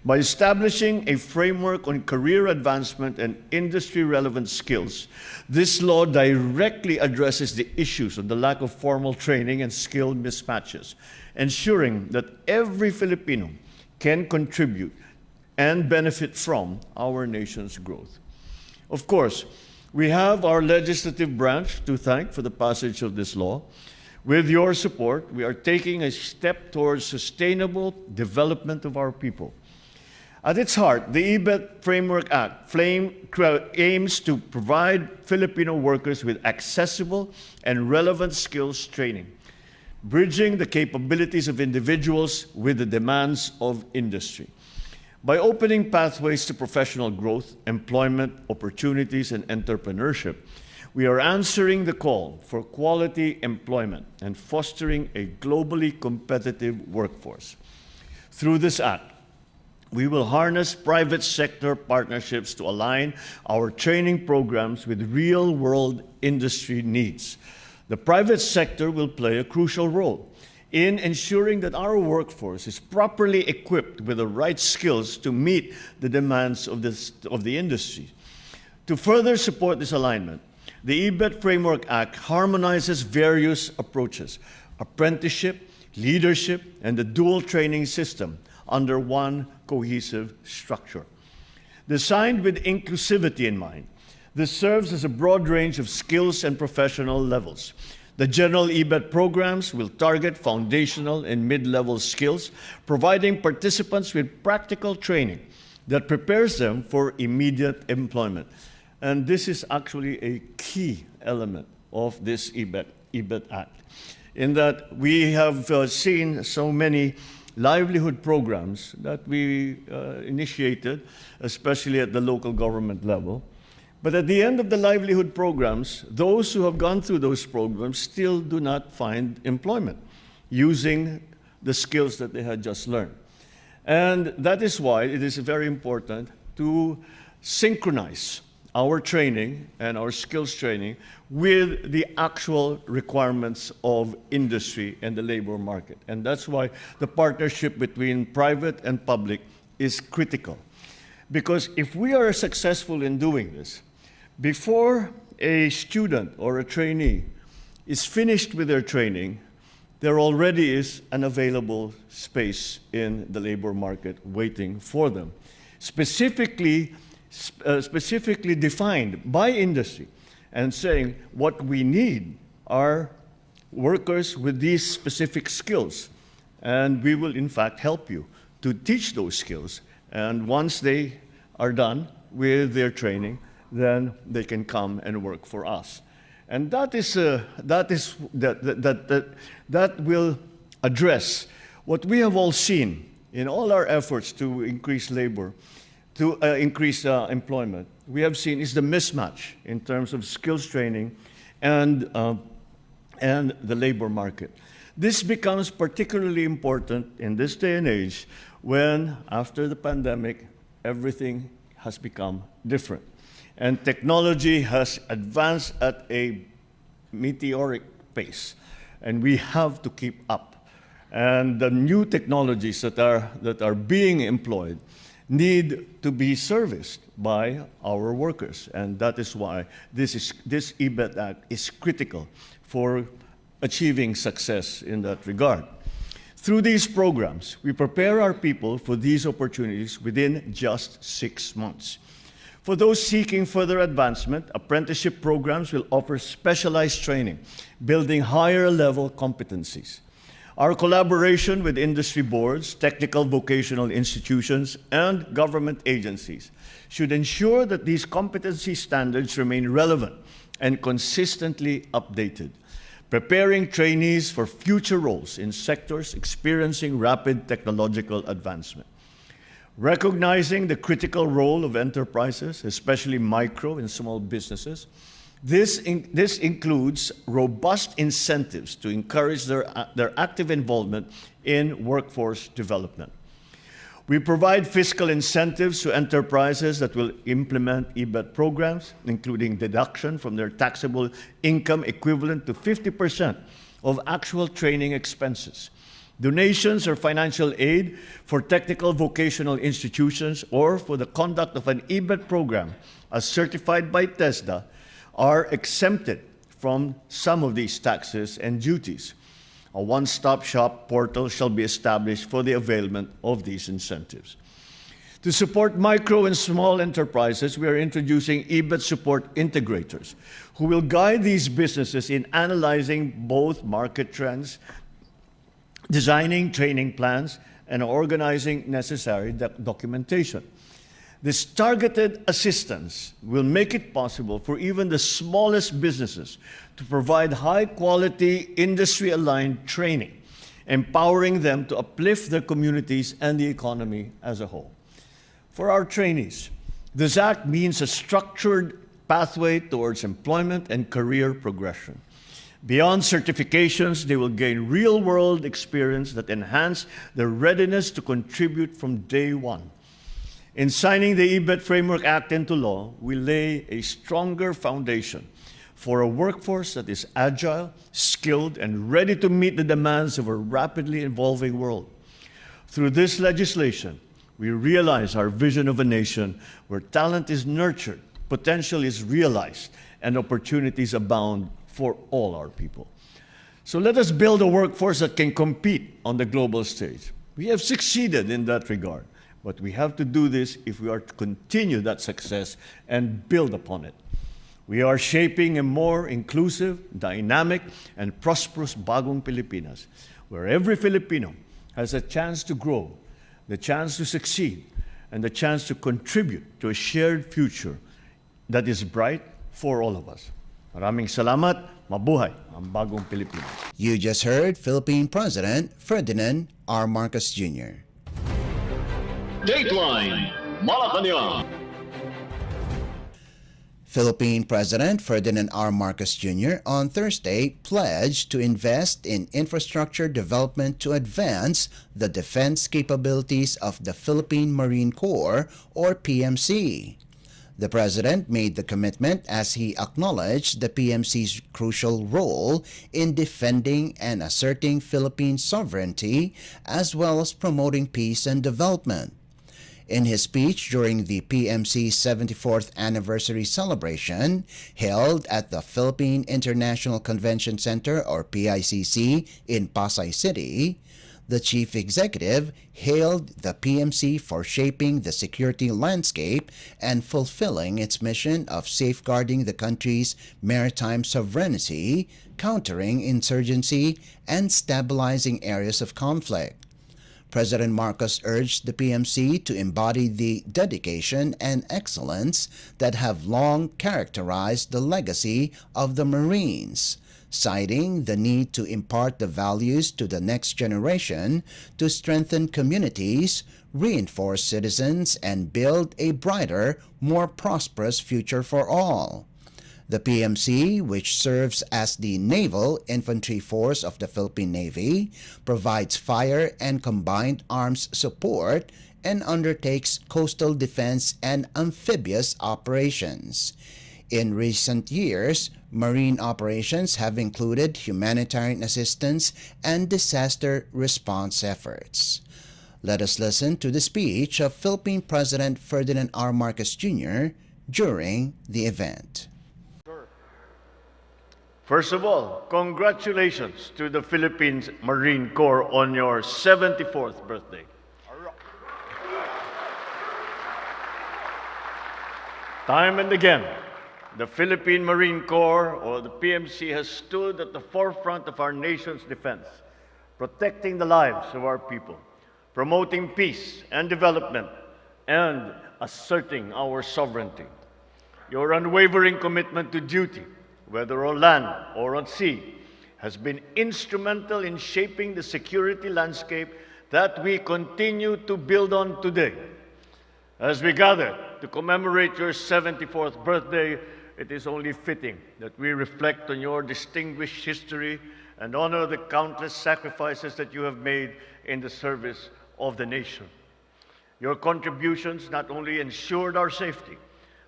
By establishing a framework on career advancement and industry-relevant skills, this law directly addresses the issues of the lack of formal training and skill mismatches, ensuring that every Filipino can contribute and benefit from our nation's growth. Of course, we have our legislative branch to thank for the passage of this law. With your support, we are taking a step towards sustainable development of our people. At its heart, the EBET Framework Act aims to provide Filipino workers with accessible and relevant skills training, bridging the capabilities of individuals with the demands of industry. By opening pathways to professional growth, employment opportunities, and entrepreneurship, we are answering the call for quality employment and fostering a globally competitive workforce. Through this act, we will harness private sector partnerships to align our training programs with real-world industry needs. The private sector will play a crucial role in ensuring that our workforce is properly equipped with the right skills to meet the demands of the industry. To further support this alignment, the EBET Framework Act harmonizes various approaches: apprenticeship, leadership, and the dual training system under one cohesive structure. Designed with inclusivity in mind, this serves as a broad range of skills and professional levels. The general EBET programs will target foundational and mid-level skills, providing participants with practical training that prepares them for immediate employment. And this is actually a key element of this EBET Act, in that we have seen so many livelihood programs that we initiated, especially at the local government level. But at the end of the livelihood programs, those who have gone through those programs still do not find employment using the skills that they had just learned. And that is why it is very important to synchronize our training and our skills training with the actual requirements of industry and the labor market. And that's why the partnership between private and public is critical. Because if we are successful in doing this, before a student or a trainee is finished with their training, there already is an available space in the labor market waiting for them, specifically defined by industry, and saying what we need are workers with these specific skills. And we will, in fact, help you to teach those skills. And once they are done with their training, then they can come and work for us. And that will address what we have all seen in all our efforts to increase labor, to increase employment. We have seen is the mismatch in terms of skills training and the labor market. This becomes particularly important in this day and age when, after the pandemic, everything has become different. And technology has advanced at a meteoric pace, and we have to keep up. and the new technologies that are being employed need to be serviced by our workers. And that is why this EBET Act is critical for achieving success in that regard. Through these programs, we prepare our people for these opportunities within just 6 months. For those seeking further advancement, apprenticeship programs will offer specialized training, building higher level competencies. Our collaboration with industry boards, technical vocational institutions, and government agencies should ensure that these competency standards remain relevant and consistently updated, preparing trainees for future roles in sectors experiencing rapid technological advancement. Recognizing the critical role of enterprises, especially micro and small businesses, this includes robust incentives to encourage their active involvement in workforce development. We provide fiscal incentives to enterprises that will implement EBET programs, including deduction from their taxable income equivalent to 50% of actual training expenses. Donations or financial aid for technical vocational institutions or for the conduct of an EBET program as certified by TESDA are exempted from some of these taxes and duties. A one-stop shop portal shall be established for the availment of these incentives. To support micro and small enterprises, we are introducing EBET support integrators who will guide these businesses in analyzing both market trends, designing training plans, and organizing necessary documentation. This targeted assistance will make it possible for even the smallest businesses to provide high-quality, industry-aligned training, empowering them to uplift their communities and the economy as a whole. For our trainees, this act means a structured pathway towards employment and career progression. Beyond certifications, they will gain real-world experience that enhance their readiness to contribute from day one. In signing the EBET Framework Act into law, we lay a stronger foundation for a workforce that is agile, skilled, and ready to meet the demands of a rapidly evolving world. Through this legislation, we realize our vision of a nation where talent is nurtured, potential is realized, and opportunities abound for all our people. So let us build a workforce that can compete on the global stage. We have succeeded in that regard, but we have to do this if we are to continue that success and build upon it. We are shaping a more inclusive, dynamic, and prosperous bagong Pilipinas, where every Filipino has a chance to grow, the chance to succeed, and the chance to contribute to a shared future that is bright for all of us. Maraming salamat. Mabuhay ang bagong Pilipinas. You just heard Philippine President Ferdinand R. Marcos Jr. Dateline Malacañang. Philippine President Ferdinand R. Marcos Jr. on Thursday pledged to invest in infrastructure development to advance the defense capabilities of the Philippine Marine Corps, or PMC. The President made the commitment as he acknowledged the PMC's crucial role in defending and asserting Philippine sovereignty as well as promoting peace and development. In his speech during the PMC's 74th anniversary celebration held at the Philippine International Convention Center, or PICC, in Pasay City, the chief executive hailed the PMC for shaping the security landscape and fulfilling its mission of safeguarding the country's maritime sovereignty, countering insurgency, and stabilizing areas of conflict. President Marcos urged the PMC to embody the dedication and excellence that have long characterized the legacy of the Marines, citing the need to impart the values to the next generation to strengthen communities, reinforce citizens, and build a brighter, more prosperous future for all. The PMC, which serves as the Naval Infantry Force of the Philippine Navy, provides fire and combined arms support and undertakes coastal defense and amphibious operations. In recent years, marine operations have included humanitarian assistance and disaster response efforts. Let us listen to the speech of Philippine President Ferdinand R. Marcos Jr. during the event. First of all, congratulations to the Philippines Marine Corps on your 74th birthday. Time and again, the Philippine Marine Corps, or the PMC, has stood at the forefront of our nation's defense, protecting the lives of our people, promoting peace and development, and asserting our sovereignty. Your unwavering commitment to duty, whether on land or on sea, has been instrumental in shaping the security landscape that we continue to build on today. As we gather to commemorate your 74th birthday, it is only fitting that we reflect on your distinguished history and honor the countless sacrifices that you have made in the service of the nation. Your contributions not only ensured our safety,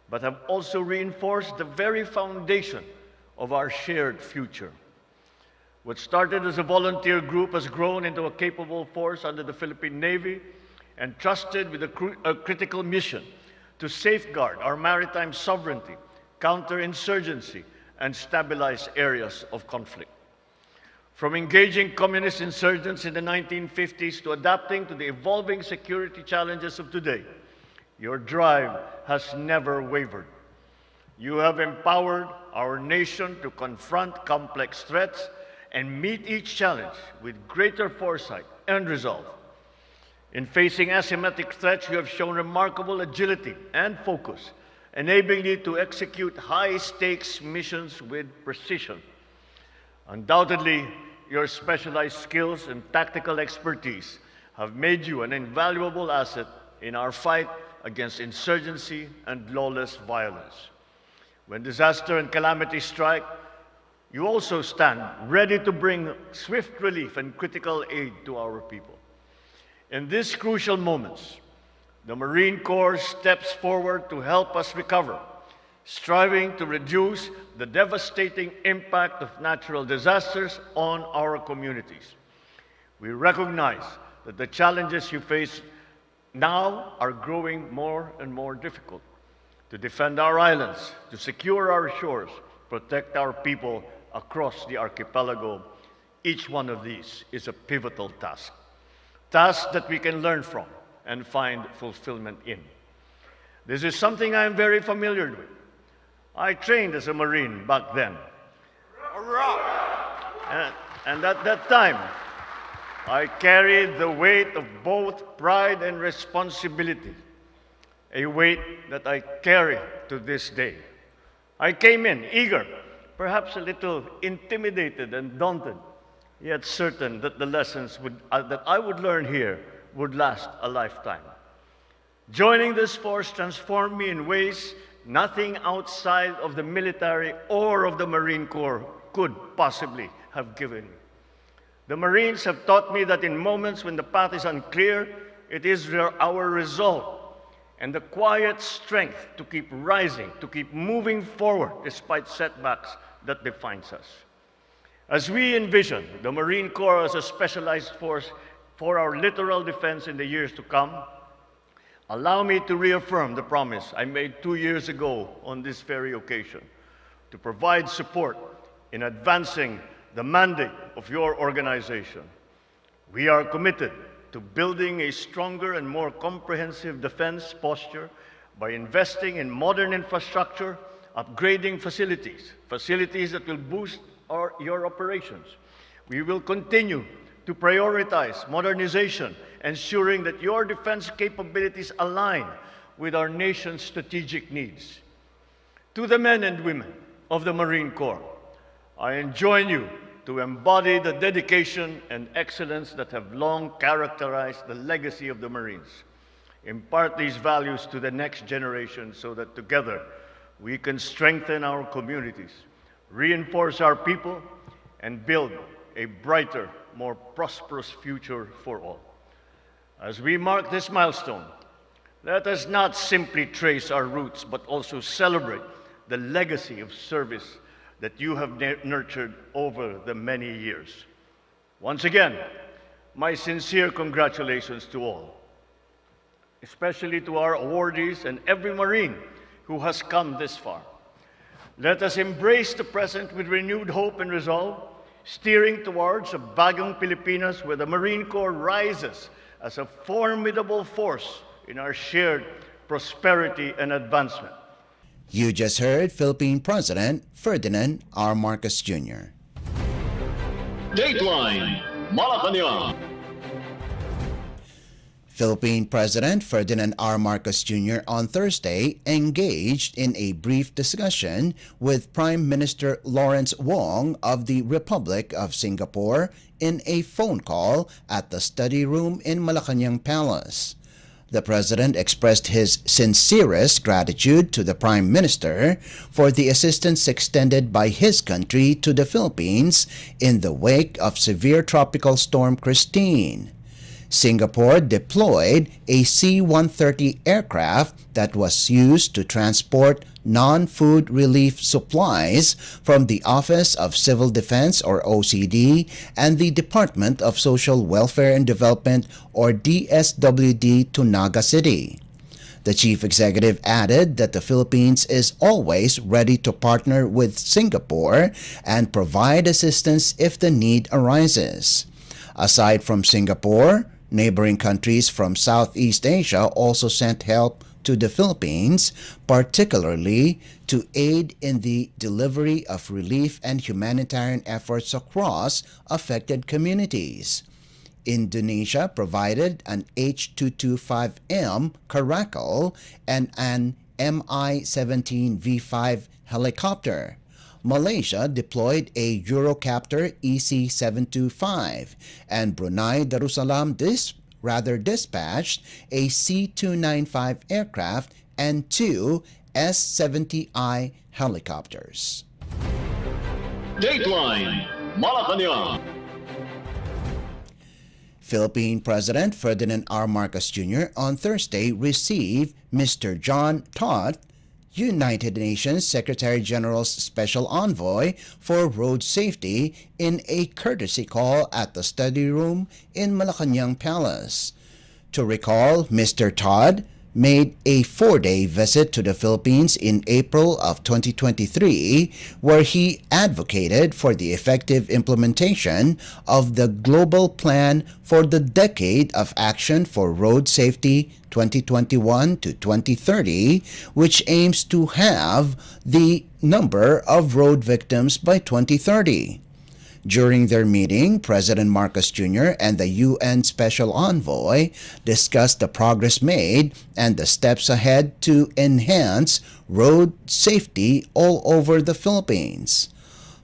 but have also reinforced the very foundation of our shared future. What started as a volunteer group has grown into a capable force under the Philippine Navy, entrusted with a critical mission to safeguard our maritime sovereignty, counter insurgency, and stabilize areas of conflict. From engaging communist insurgents in the 1950s to adapting to the evolving security challenges of today, your drive has never wavered. You have empowered our nation to confront complex threats and meet each challenge with greater foresight and resolve. In facing asymmetric threats, you have shown remarkable agility and focus, enabling you to execute high-stakes missions with precision. Undoubtedly, your specialized skills and tactical expertise have made you an invaluable asset in our fight against insurgency and lawless violence. When disaster and calamity strike, you also stand ready to bring swift relief and critical aid to our people. In these crucial moments, the Marine Corps steps forward to help us recover, striving to reduce the devastating impact of natural disasters on our communities. We recognize that the challenges you face now are growing more and more difficult. To defend our islands, to secure our shores, protect our people across the archipelago, each one of these is a pivotal task. Tasks that we can learn from and find fulfillment in. This is something I am very familiar with. I trained as a Marine back then. And at that time, I carried the weight of both pride and responsibility, a weight that I carry to this day. I came in eager, perhaps a little intimidated and daunted, yet certain that the lessons that I would learn here would last a lifetime. Joining this force transformed me in ways nothing outside of the military or of the Marine Corps could possibly have given me. The Marines have taught me that in moments when the path is unclear, it is our resolve and the quiet strength to keep rising, to keep moving forward despite setbacks that defines us. As we envision the Marine Corps as a specialized force for our littoral defense in the years to come, allow me to reaffirm the promise I made 2 years ago on this very occasion to provide support in advancing the mandate of your organization. We are committed to building a stronger and more comprehensive defense posture by investing in modern infrastructure, upgrading facilities that will boost your operations. We will continue to prioritize modernization, ensuring that your defense capabilities align with our nation's strategic needs. To the men and women of the Marine Corps, I enjoin you to embody the dedication and excellence that have long characterized the legacy of the Marines. Impart these values to the next generation so that together we can strengthen our communities, reinforce our people, and build a brighter, more prosperous future for all. As we mark this milestone, let us not simply trace our roots, but also celebrate the legacy of service that you have nurtured over the many years. Once again, my sincere congratulations to all, especially to our awardees and every Marine who has come this far. Let us embrace the present with renewed hope and resolve, steering towards a bagong Pilipinas where the Marine Corps rises as a formidable force in our shared prosperity and advancement. You just heard Philippine President Ferdinand R. Marcos Jr. Dateline Malacañang. Philippine President Ferdinand R. Marcos Jr. on Thursday engaged in a brief discussion with Prime Minister Lawrence Wong of the Republic of Singapore in a phone call at the study room in Malacañang Palace. The President expressed his sincerest gratitude to the Prime Minister for the assistance extended by his country to the Philippines in the wake of severe tropical storm Christine. Singapore deployed a C-130 aircraft that was used to transport non-food relief supplies from the Office of Civil Defense or OCD and the Department of Social Welfare and Development or DSWD to Naga City. The chief executive added that the Philippines is always ready to partner with Singapore and provide assistance if the need arises. Aside from Singapore, neighboring countries from Southeast Asia also sent help to the Philippines, particularly to aid in the delivery of relief and humanitarian efforts across affected communities. Indonesia provided an H-225M Caracal and an Mi-17 V5 helicopter. Malaysia deployed a Eurocopter EC-725, and Brunei Darussalam dispatched a C-295 aircraft and two S-70I helicopters. Dateline Malacañang. Philippine President Ferdinand R. Marcos Jr. on Thursday received Mr. John Todt, United Nations Secretary-General's Special Envoy for Road Safety, in a courtesy call at the study room in Malacañang Palace. To recall, Mr. Todd made a 4-day visit to the Philippines in April of 2023, where he advocated for the effective implementation of the Global Plan for the Decade of Action for Road Safety 2021 to 2030, which aims to have the number of road victims by 2030. During their meeting, President Marcos Jr. and the UN Special Envoy discussed the progress made and the steps ahead to enhance road safety all over the Philippines.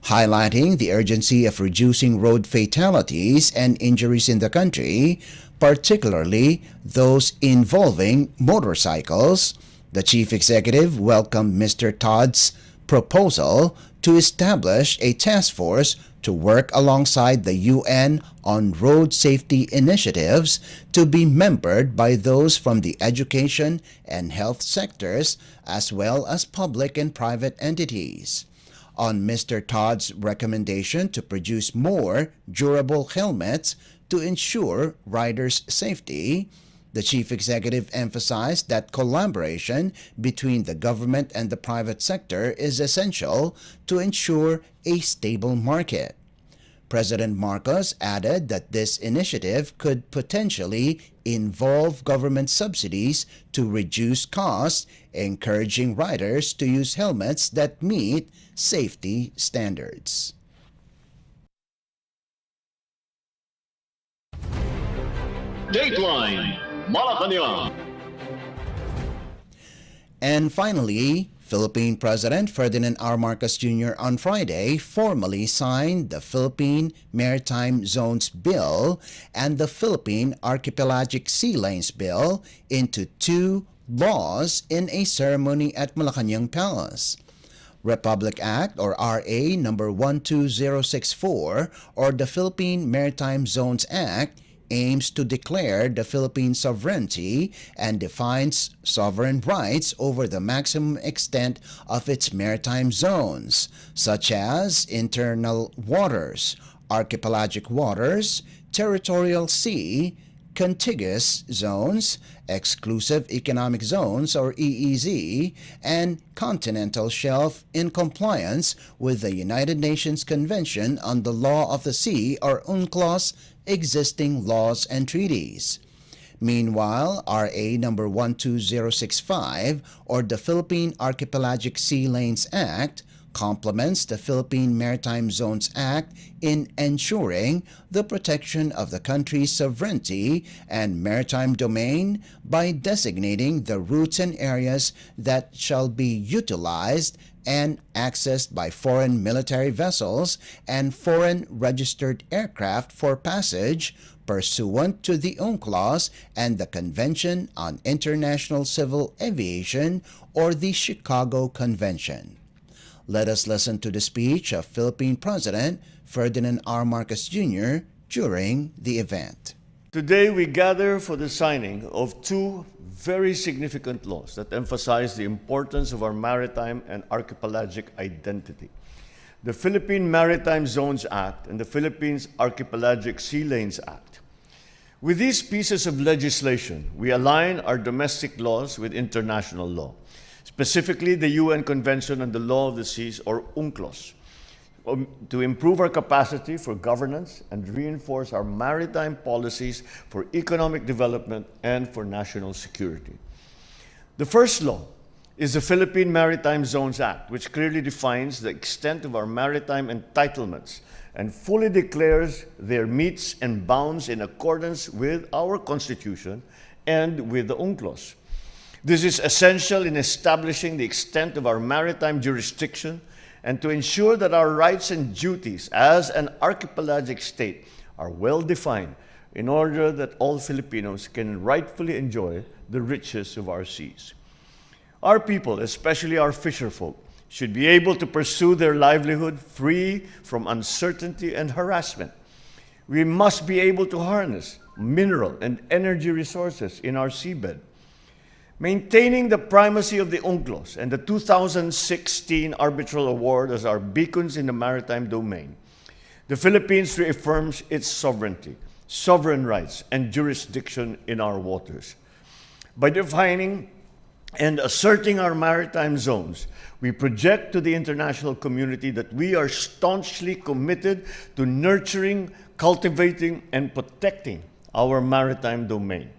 Highlighting the urgency of reducing road fatalities and injuries in the country, particularly those involving motorcycles, the chief executive welcomed Mr. Todd's proposal to establish a task force to work alongside the UN on road safety initiatives to be membered by those from the education and health sectors as well as public and private entities. On Mr. Todd's recommendation to produce more durable helmets to ensure riders' safety, the chief executive emphasized that collaboration between the government and the private sector is essential to ensure a stable market. President Marcos added that this initiative could potentially involve government subsidies to reduce costs, encouraging riders to use helmets that meet safety standards. Dateline Malacañang. And finally, Philippine President Ferdinand R. Marcos Jr. on Friday formally signed the Philippine Maritime Zones Bill and the Philippine Archipelagic Sea Lanes Bill into two laws in a ceremony at Malacañang Palace. Republic Act or RA number 12064 or the Philippine Maritime Zones Act aims to declare the Philippine sovereignty and defines sovereign rights over the maximum extent of its maritime zones, such as internal waters, archipelagic waters, territorial sea, contiguous zones, exclusive economic zones or EEZ, and continental shelf in compliance with the United Nations Convention on the Law of the Sea or UNCLOS existing laws and treaties. Meanwhile, RA number 12065 or the Philippine Archipelagic Sea Lanes Act complements the Philippine Maritime Zones Act in ensuring the protection of the country's sovereignty and maritime domain by designating the routes and areas that shall be utilized and accessed by foreign military vessels and foreign registered aircraft for passage pursuant to the UNCLOS and the Convention on International Civil Aviation or the Chicago Convention. Let us listen to the speech of Philippine President Ferdinand R. Marcos Jr. during the event. Today we gather for the signing of two very significant laws that emphasize the importance of our maritime and archipelagic identity. The Philippine Maritime Zones Act and the Philippines Archipelagic Sea Lanes Act. With these pieces of legislation, we align our domestic laws with international law, specifically the UN Convention on the Law of the Seas, or UNCLOS, to improve our capacity for governance and reinforce our maritime policies for economic development and for national security. The first law is the Philippine Maritime Zones Act, which clearly defines the extent of our maritime entitlements and fully declares their metes and bounds in accordance with our Constitution and with the UNCLOS. This is essential in establishing the extent of our maritime jurisdiction and to ensure that our rights and duties as an archipelagic state are well defined in order that all Filipinos can rightfully enjoy the riches of our seas. Our people, especially our fisherfolk, should be able to pursue their livelihood free from uncertainty and harassment. We must be able to harness mineral and energy resources in our seabed. Maintaining the primacy of the UNCLOS and the 2016 Arbitral Award as our beacons in the maritime domain, the Philippines reaffirms its sovereignty, sovereign rights, and jurisdiction in our waters. By defining and asserting our maritime zones, we project to the international community that we are staunchly committed to nurturing, cultivating, and protecting our maritime domain.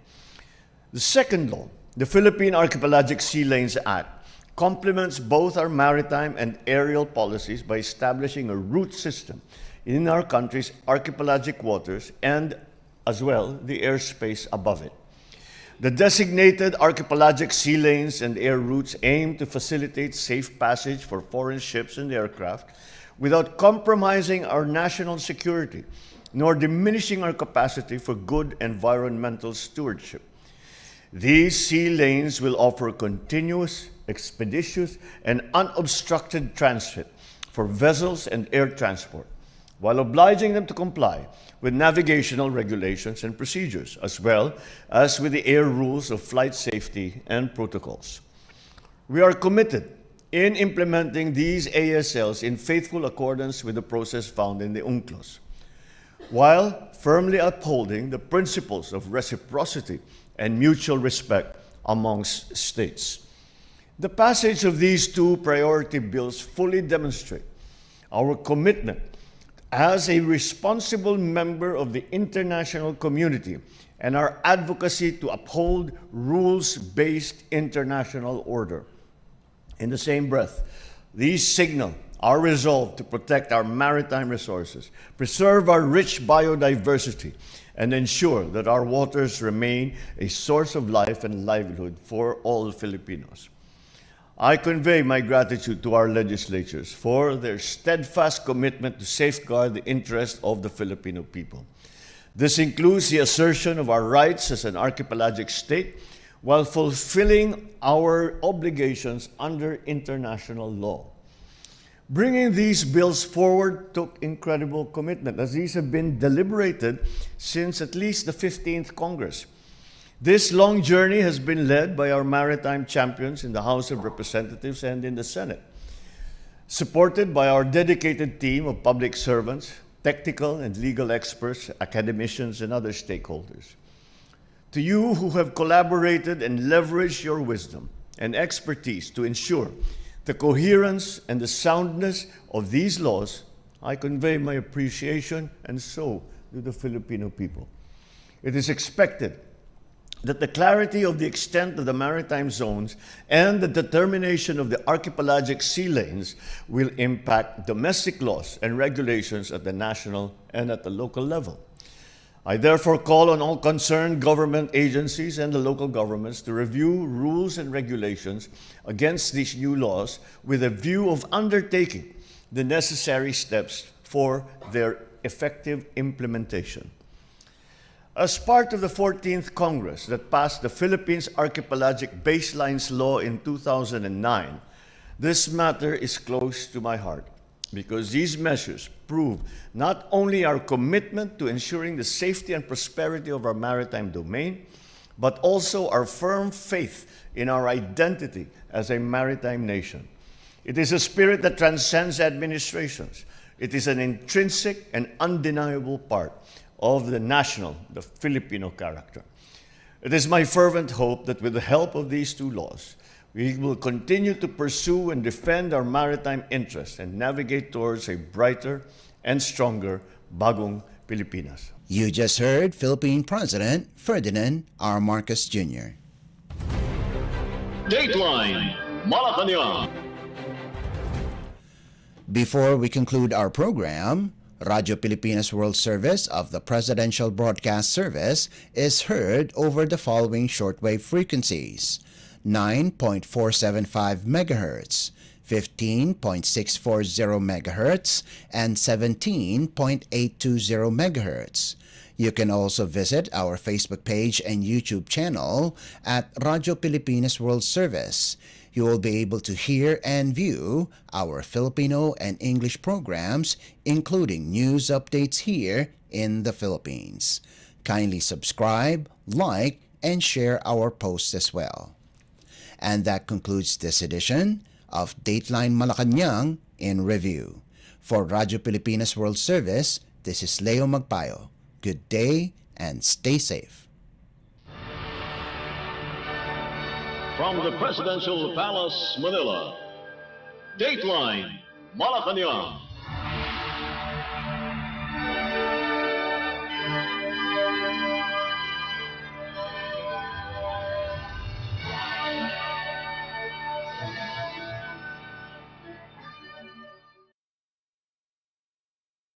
The second law, the Philippine Archipelagic Sea Lanes Act, complements both our maritime and aerial policies by establishing a route system in our country's archipelagic waters and, as well, the airspace above it. The designated archipelagic sea lanes and air routes aim to facilitate safe passage for foreign ships and aircraft without compromising our national security, nor diminishing our capacity for good environmental stewardship. These sea lanes will offer continuous, expeditious, and unobstructed transit for vessels and air transport, while obliging them to comply with navigational regulations and procedures, as well as with the air rules of flight safety and protocols. We are committed in implementing these ASLs in faithful accordance with the process found in the UNCLOS, while firmly upholding the principles of reciprocity and mutual respect amongst states. The passage of these two priority bills fully demonstrate our commitment as a responsible member of the international community and our advocacy to uphold rules-based international order. In the same breath, these signal our resolve to protect our maritime resources, preserve our rich biodiversity, and ensure that our waters remain a source of life and livelihood for all Filipinos. I convey my gratitude to our legislatures for their steadfast commitment to safeguard the interests of the Filipino people. This includes the assertion of our rights as an archipelagic state while fulfilling our obligations under international law. Bringing these bills forward took incredible commitment, as these have been deliberated since at least the 15th Congress. This long journey has been led by our maritime champions in the House of Representatives and in the Senate, supported by our dedicated team of public servants, technical and legal experts, academicians, and other stakeholders. To you who have collaborated and leveraged your wisdom and expertise to ensure the coherence and the soundness of these laws, I convey my appreciation, and so do the Filipino people. It is expected that the clarity of the extent of the maritime zones and the determination of the archipelagic sea lanes will impact domestic laws and regulations at the national and at the local level. I therefore call on all concerned government agencies and the local governments to review rules and regulations against these new laws with a view of undertaking the necessary steps for their effective implementation. As part of the 14th Congress that passed the Philippines Archipelagic Baselines Law in 2009, this matter is close to my heart, because these measures prove not only our commitment to ensuring the safety and prosperity of our maritime domain, but also our firm faith in our identity as a maritime nation. It is a spirit that transcends administrations. It is an intrinsic and undeniable part of the Filipino character. It is my fervent hope that with the help of these two laws, we will continue to pursue and defend our maritime interests and navigate towards a brighter and stronger Bagong Pilipinas. You just heard Philippine President Ferdinand R. Marcos Jr. Dateline Malacañang. Before we conclude our program, Radyo Pilipinas World Service of the Presidential Broadcast Service is heard over the following shortwave frequencies: 9.475 MHz, 15.640 MHz, and 17.820 MHz. You can also visit our Facebook page and YouTube channel at Radyo Pilipinas World Service. You will be able to hear and view our Filipino and English programs, including news updates here in the Philippines. Kindly subscribe, like, and share our posts as well. And that concludes this edition of Dateline Malacañang in Review. For Radyo Pilipinas World Service, this is Leo Magpayo. Good day and stay safe. From the Presidential Palace, Manila, Dateline Malacañang.